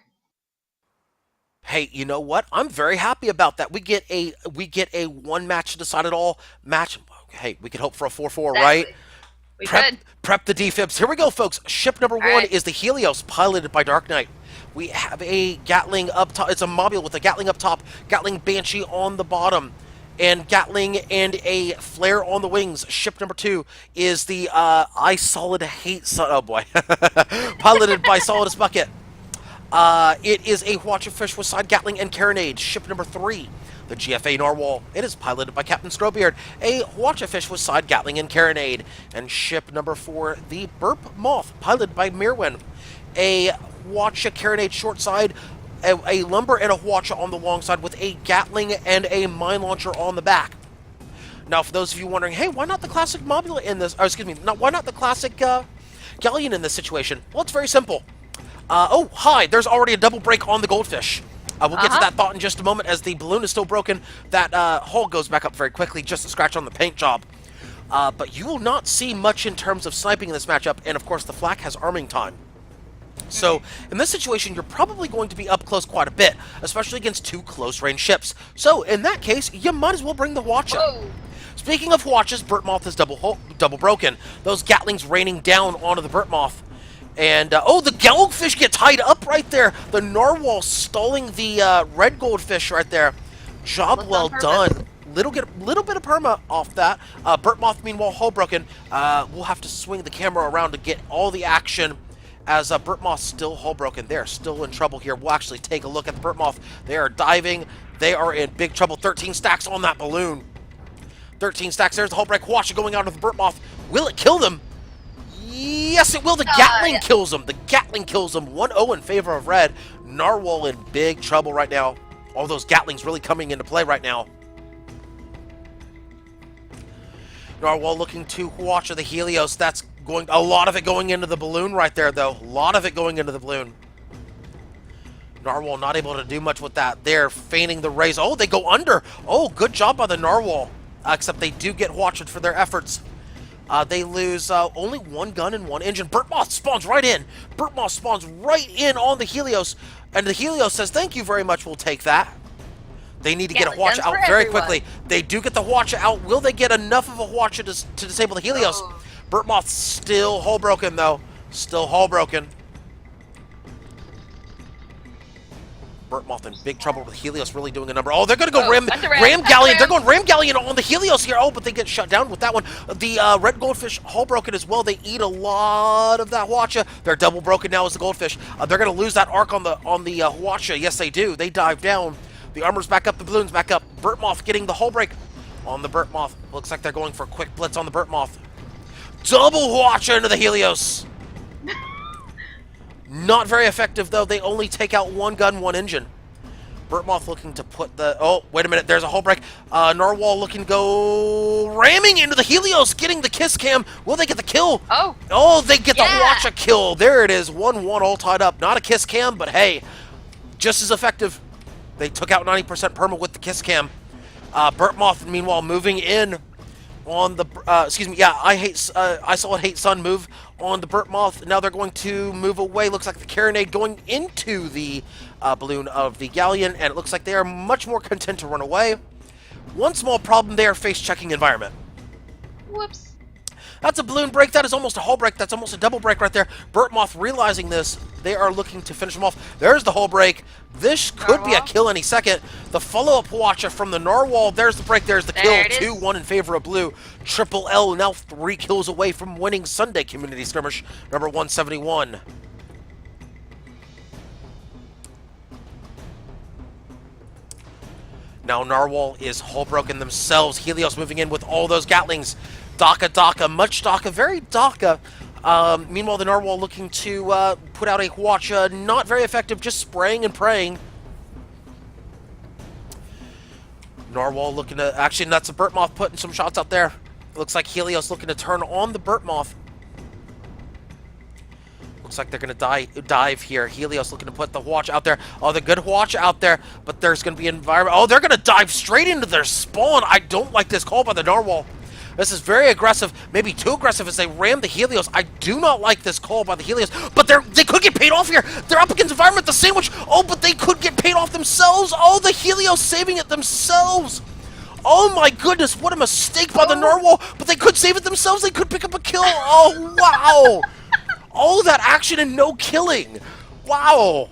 Hey, you know what? I'm very happy about that. We get a one match to decide it all match. Hey, we could hope for a 4-4, right? We could. Prep the defibs. Here we go, folks. Ship number one is the Helios, piloted by Dark Knight. We have a Gatling up top. It's a Mobula with a Gatling up top, Gatling Banshee on the bottom, and Gatling and a Flare on the wings. Ship number two is the I Solid Hate... Oh, boy. Piloted by Solidus Bucket. It is a Watchafish with side Gatling and Carronade. Ship number three, the GFA Narwhal. It is piloted by Captain Scrowbeard, a Watchafish with side Gatling and Carronade. And ship number four, the Burp Moth, piloted by Mirwin, a Watcha Carronade short side, a Lumber and a Watcha on the long side with a Gatling and a Mine Launcher on the back. Now, for those of you wondering, hey, why not the classic Mobula in this? Why not the classic Galleon in this situation? Well, it's very simple. Oh, hi, there's already a double break on the Goldfish. We'll get to that thought in just a moment. As the balloon is still broken, that hull goes back up very quickly, just a scratch on the paint job. But you will not see much in terms of sniping in this matchup, and of course the flak has arming time. So, in this situation, you're probably going to be up close quite a bit, especially against two close-range ships. So, in that case, you might as well bring the Hwacha. Whoa. Speaking of Hwachas, Burtmoth is double broken. Those Gatlings raining down onto the Burtmoth. And, oh, the Goldfish get tied up right there. The Narwhal stalling the red goldfish right there. Job well done. Little bit of perma off that. Burtmoth, meanwhile, hull broken. We'll have to swing the camera around to get all the action as Burtmoth's still hull broken. They're still in trouble here. We'll actually take a look at the Burtmoth. They are diving. They are in big trouble. 13 stacks on that balloon. 13 stacks. There's the hull break. Hwacha going out of the Burtmoth. Will it kill them? Yes, it will. The Gatling kills them. The Gatling kills them. 1-0 in favor of red. Narwhal in big trouble right now. All those Gatlings really coming into play right now. Narwhal looking to Hwacha the Helios. That's going, a lot of it going into the balloon right there, though. A lot of it going into the balloon. Narwhal not able to do much with that. They're feigning the raise. Oh, they go under. Oh, good job by the Narwhal. Except they do get Hwacha'd for their efforts. They lose only one gun and one engine. Burtmoth spawns right in. Burtmoth spawns right in on the Helios. And the Helios says, thank you very much, we'll take that. They need to get a Hwacha out very quickly. They do get the Hwacha out. Will they get enough of a Hwacha to disable the Helios? Oh. Burtmoth still hull broken, though. Still hull broken. Burtmoth in big trouble with Helios really doing a number. Oh, they're going to go Ram Galleon. They're going Ram Galleon on the Helios here. Oh, but they get shut down with that one. The red goldfish hull broken as well. They eat a lot of that Hwacha. They're double broken now as the goldfish. They're going to lose that arc on the Hwacha. Yes, they do. They dive down. The armor's back up. The balloon's back up. Burtmoth getting the hull break on the Burtmoth. Looks like they're going for a quick blitz on the Burtmoth. Double Hwacha into the Helios. Not very effective, though. They only take out one gun, one engine. Burtmoth looking to put the... Oh, wait a minute. There's a hull break. Narwhal looking to go... Ramming into the Helios, getting the kiss cam. Will they get the kill? Oh, they get the Hwacha kill. There it is. 1-1 all tied up. Not a kiss cam, but hey, just as effective. They took out 90% perma with the kiss cam. Burtmoth, meanwhile, moving in on the... excuse me. Yeah, I saw it hate sun move on the Burtmoth. Now they're going to move away. Looks like the carronade going into the balloon of the Galleon, and it looks like they are much more content to run away. One small problem, they are face-checking environment. Whoops. That's a balloon break. That is almost a hull break. That's almost a double break right there. Burtmoth realizing this, they are looking to finish them off. There's the hull break. This could be a kill any second. The follow-up Hwacha from the Narwhal. There's the break. There's the kill. 2-1 in favor of blue. Triple L now 3 kills away from winning Sunday Community Skirmish number 171. Now Narwhal is hull broken themselves. Helios moving in with all those Gatlings. Daka, much Daka, very Daka. Meanwhile, the Narwhal looking to put out a Hwacha. Not very effective, just spraying and praying. Narwhal looking to... Actually, that's a Burtmoth putting some shots out there. Looks like Helios looking to turn on the Burtmoth. Looks like they're going to dive here. Helios looking to put the Hwacha out there. Oh, the good Hwacha out there, but there's going to be an environment. Oh, they're going to dive straight into their spawn. I don't like this call by the Narwhal. This is very aggressive, maybe too aggressive as they ram the Helios. I do not like this call by the Helios, but they could get paid off here. They're up against environment, the sandwich. Oh, but they could get paid off themselves. Oh, the Helios saving it themselves. Oh my goodness, what a mistake by the Narwhal, but they could save it themselves. They could pick up a kill. Oh, wow. All that action and no killing. Wow.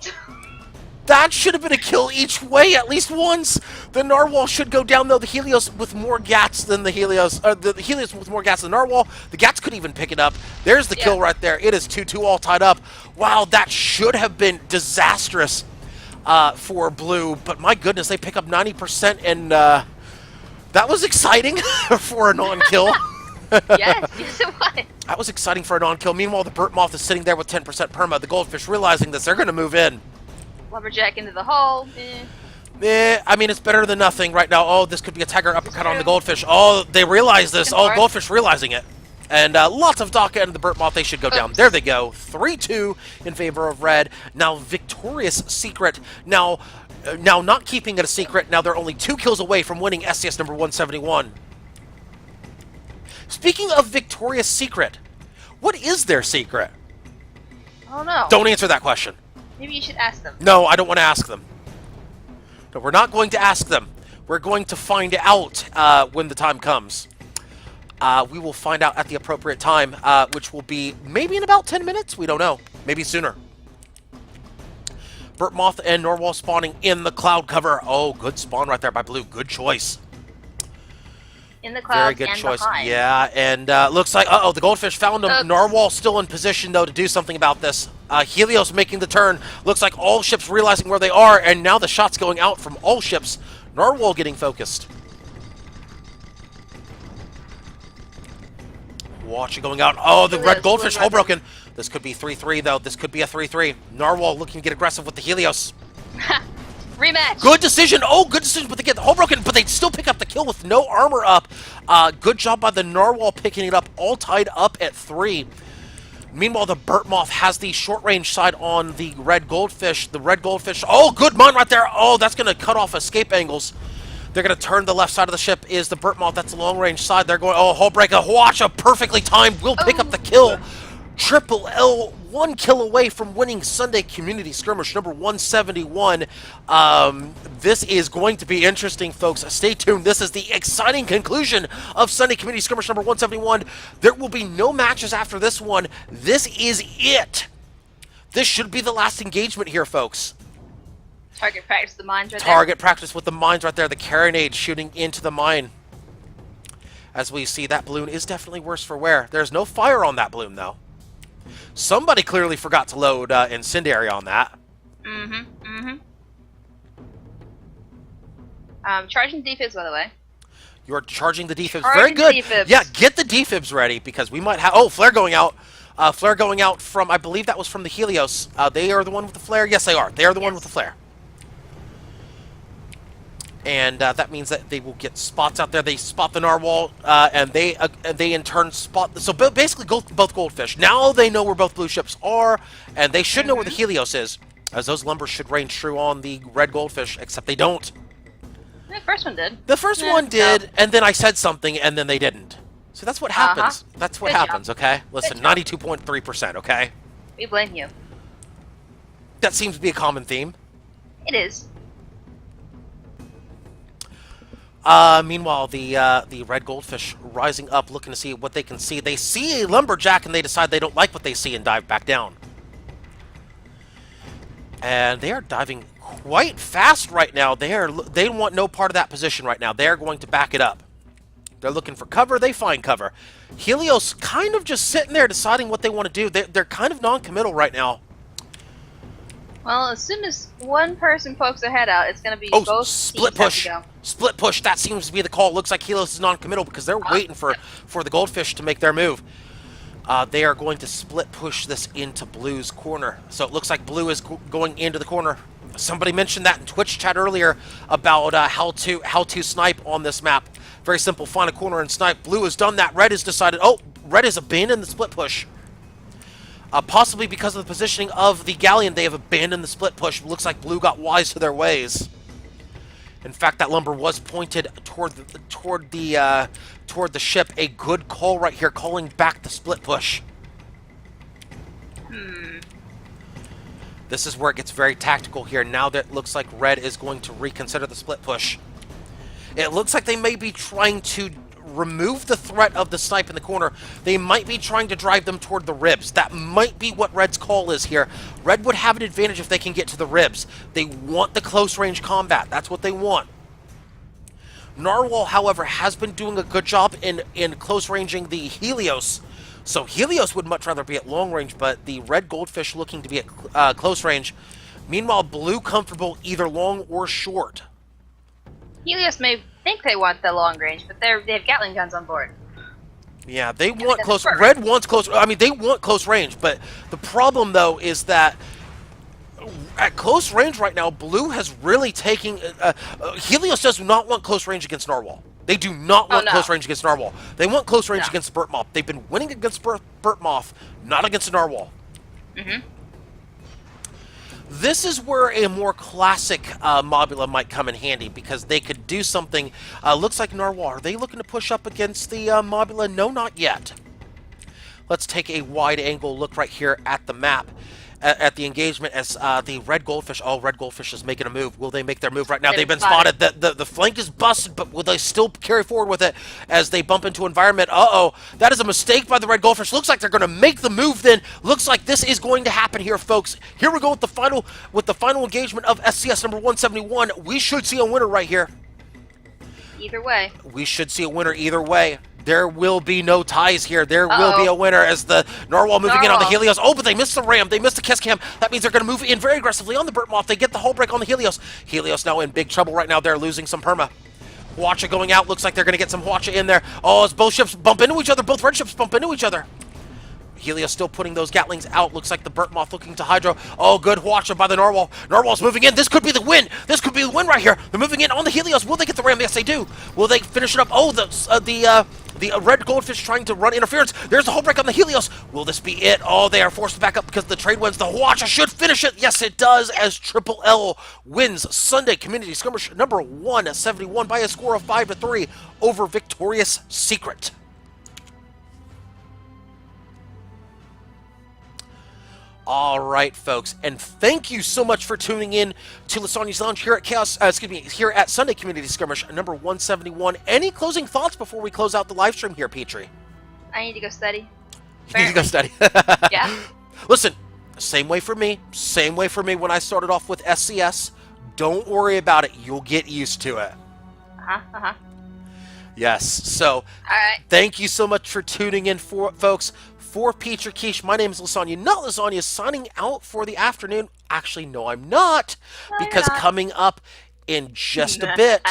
That should have been a kill each way at least once. The Narwhal should go down, though. The Helios with more Gats than the Helios. The Helios with more Gats than the Narwhal. The Gats could even pick it up. There's the kill right there. It is 2-2 all tied up. Wow, that should have been disastrous for blue. But my goodness, they pick up 90%, and that was exciting for a non-kill. Yes, it was. That was exciting for a non-kill. Meanwhile, the Burtmoth is sitting there with 10% perma. The Goldfish realizing this, they're going to move in. Lumberjack into the hole. I mean, it's better than nothing right now. Oh, this could be a tiger uppercut on the Goldfish. Oh, they realize this. Oh, Goldfish realizing it. And lots of Daka into the Burtmoth. They should go down. There they go. 3-2 in favor of red. Now, Victorious Secret. Now, not keeping it a secret. Now, they're only 2 kills away from winning SCS number 171. Speaking of Victorious Secret, what is their secret? Oh no. Don't answer that question. Maybe you should ask them. No, I don't want to ask them. No, we're not going to ask them. We're going to find out when the time comes. We will find out at the appropriate time, which will be maybe in about 10 minutes. We don't know. Maybe sooner. Burtmoth and Norwal spawning in the cloud cover. Oh, good spawn right there by Blue. Good choice. In the clouds. Very good and choice. behind. Yeah, and looks like, the goldfish found him. Oops. Narwhal still in position, though, to do something about this. Helios making the turn. Looks like all ships realizing where they are, and now the shot's going out from all ships. Narwhal getting focused. Watch it going out. Oh, the red goldfish hull broken. This could be 3-3, though. This could be a 3-3. Narwhal looking to get aggressive with the Helios. Rematch. Good decision. Oh, good decision, but they get the hull broken, but they still pick up the kill with no armor up. Good job by the Narwhal picking it up, all tied up at 3. Meanwhile, the Burtmoth has the short-range side on the red goldfish. The red goldfish, oh, good mine right there. Oh, that's going to cut off escape angles. They're going to turn the left side of the ship is the Burtmoth. That's the long-range side. They're going, oh, hull breaker. Watch a perfectly timed. Will pick up the kill. Triple L, 1 kill away from winning Sunday Community Skirmish number 171. This is going to be interesting, folks. Stay tuned. This is the exciting conclusion of Sunday Community Skirmish number 171. There will be no matches after this one. This is it. This should be the last engagement here, folks. Target practice the mines right Target practice with the mines right there. The carronade shooting into the mine. As we see, that balloon is definitely worse for wear. There's no fire on that balloon, though. Somebody clearly forgot to load incendiary on that. Charging defibs, by the way. You're charging the defibs. Very Charging good. defibs. Yeah, get the defibs ready because we might have... Oh, flare going out. Flare going out from... I believe that was from the Helios. They are the one with the flare? Yes, they are. They are the one with the flare. And that means that they will get spots out there. They spot the Narwhal, and they in turn spot... So basically, both goldfish. Now they know where both blue ships are, and they should know where the Helios is, as those lumbers should range true on the red goldfish, except they don't. The first one did. The first one did, and then I said something, and then they didn't. So that's what happens. That's what happens, okay? Listen, 92.3%, okay? We blame you. That seems to be a common theme. It is. Meanwhile, the red goldfish rising up, looking to see what they can see. They see a lumberjack, and they decide they don't like what they see and dive back down. And they are diving quite fast right now. They want no part of that position right now. They are going to back it up. They're looking for cover. They find cover. Helios kind of just sitting there deciding what they want to do. They're kind of non-committal right now. Well, as soon as one person pokes their head out, it's going to be both split teams have push. to go. Split push. That seems to be the call. Looks like Helios is non-committal because they're waiting for the goldfish to make their move. They are going to split push this into Blue's corner. So it looks like Blue is going into the corner. Somebody mentioned that in Twitch chat earlier about how to snipe on this map. Very simple. Find a corner and snipe. Blue has done that. Red has decided. Oh, Red has abandoned the split push. Possibly because of the positioning of the galleon, they have abandoned the split push. Looks like Blue got wise to their ways. In fact, that lumber was pointed toward the ship. A good call right here, calling back the split push. This is where it gets very tactical here. Now that it looks like Red is going to reconsider the split push. It looks like they may be trying to remove the threat of the snipe in the corner. They might be trying to drive them toward the ribs. That might be what Red's call is here. Red would have an advantage if they can get to the ribs. They want the close range combat. That's what they want. Narwhal, however, has been doing a good job in close ranging the Helios. So Helios would much rather be at long range, but the red goldfish looking to be at close range. Meanwhile, Blue comfortable either long or short. Helios may think they want the long range, but they have Gatling guns on board. Yeah, they want close. Red wants close. I mean, they want close range, but the problem though is that at close range right now, Blue has really taken. Helios does not want close range against Narwhal. They do not want close range against Narwhal. They want close range against Burtmoth. They've been winning against Burtmoth, not against Narwhal. This is where a more classic Mobula might come in handy because they could do something. Looks like Narwhal. Are they looking to push up against the Mobula? No, not yet. Let's take a wide angle look right here at the map. At the engagement as the red goldfish. Oh, red goldfish is making a move. Will they make their move right now? They've been spotted. The flank is busted, but will they still carry forward with it as they bump into environment? Uh-oh. That is a mistake by the red goldfish. Looks like they're going to make the move then. Looks like this is going to happen here, folks. Here we go with the final engagement of SCS number 171. We should see a winner right here. Either way. We should see a winner either way. There will be no ties here. There will be a winner as the Narwhal moving in on the Helios. Oh, but they missed the Ram. They missed the Kiss Cam. That means they're going to move in very aggressively on the Burt Moth. They get the hull break on the Helios. Helios now in big trouble right now. They're losing some perma. Hwacha going out. Looks like they're going to get some Hwacha in there. Oh, as both ships bump into each other. Both red ships bump into each other. Helios still putting those Gatlings out. Looks like the Burt Moth looking to hydro. Oh, good Hwacha by the Narwhal. Narwhal's moving in. This could be the win. This could be the win right here. They're moving in on the Helios. Will they get the Ram? Yes, they do. Will they finish it up? Oh, the red goldfish trying to run interference. There's the hull break on the Helios. Will this be it? Oh, they are forced to back up because the trade wins. The Hwacha should finish it. Yes, it does, as Triple L wins Sunday Community Skirmish number 171 by a score of 5-3 over Victorious Secret. All right, folks, and thank you so much for tuning in to Lysanya's Lounge here at here at Sunday Community Skirmish number 171. Any closing thoughts before we close out the live stream here, Petrie? I need to go study. You need to go study. Yeah. Listen, same way for me. Same way for me when I started off with SCS. Don't worry about it. You'll get used to it. Yes. So, all right. Thank you so much for tuning in, folks. For Petrie Quiche, my name is Lysanya, not Lysanya, signing out for the afternoon. Actually, no, I'm not, because coming up in just a bit,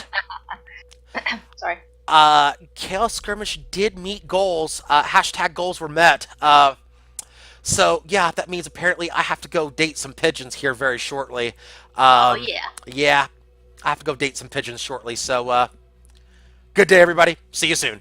sorry, Chaos Skirmish did meet goals. Hashtag goals were met. So yeah, that means apparently I have to go date some pigeons here very shortly. Oh yeah. Yeah, I have to go date some pigeons shortly. So good day, everybody. See you soon.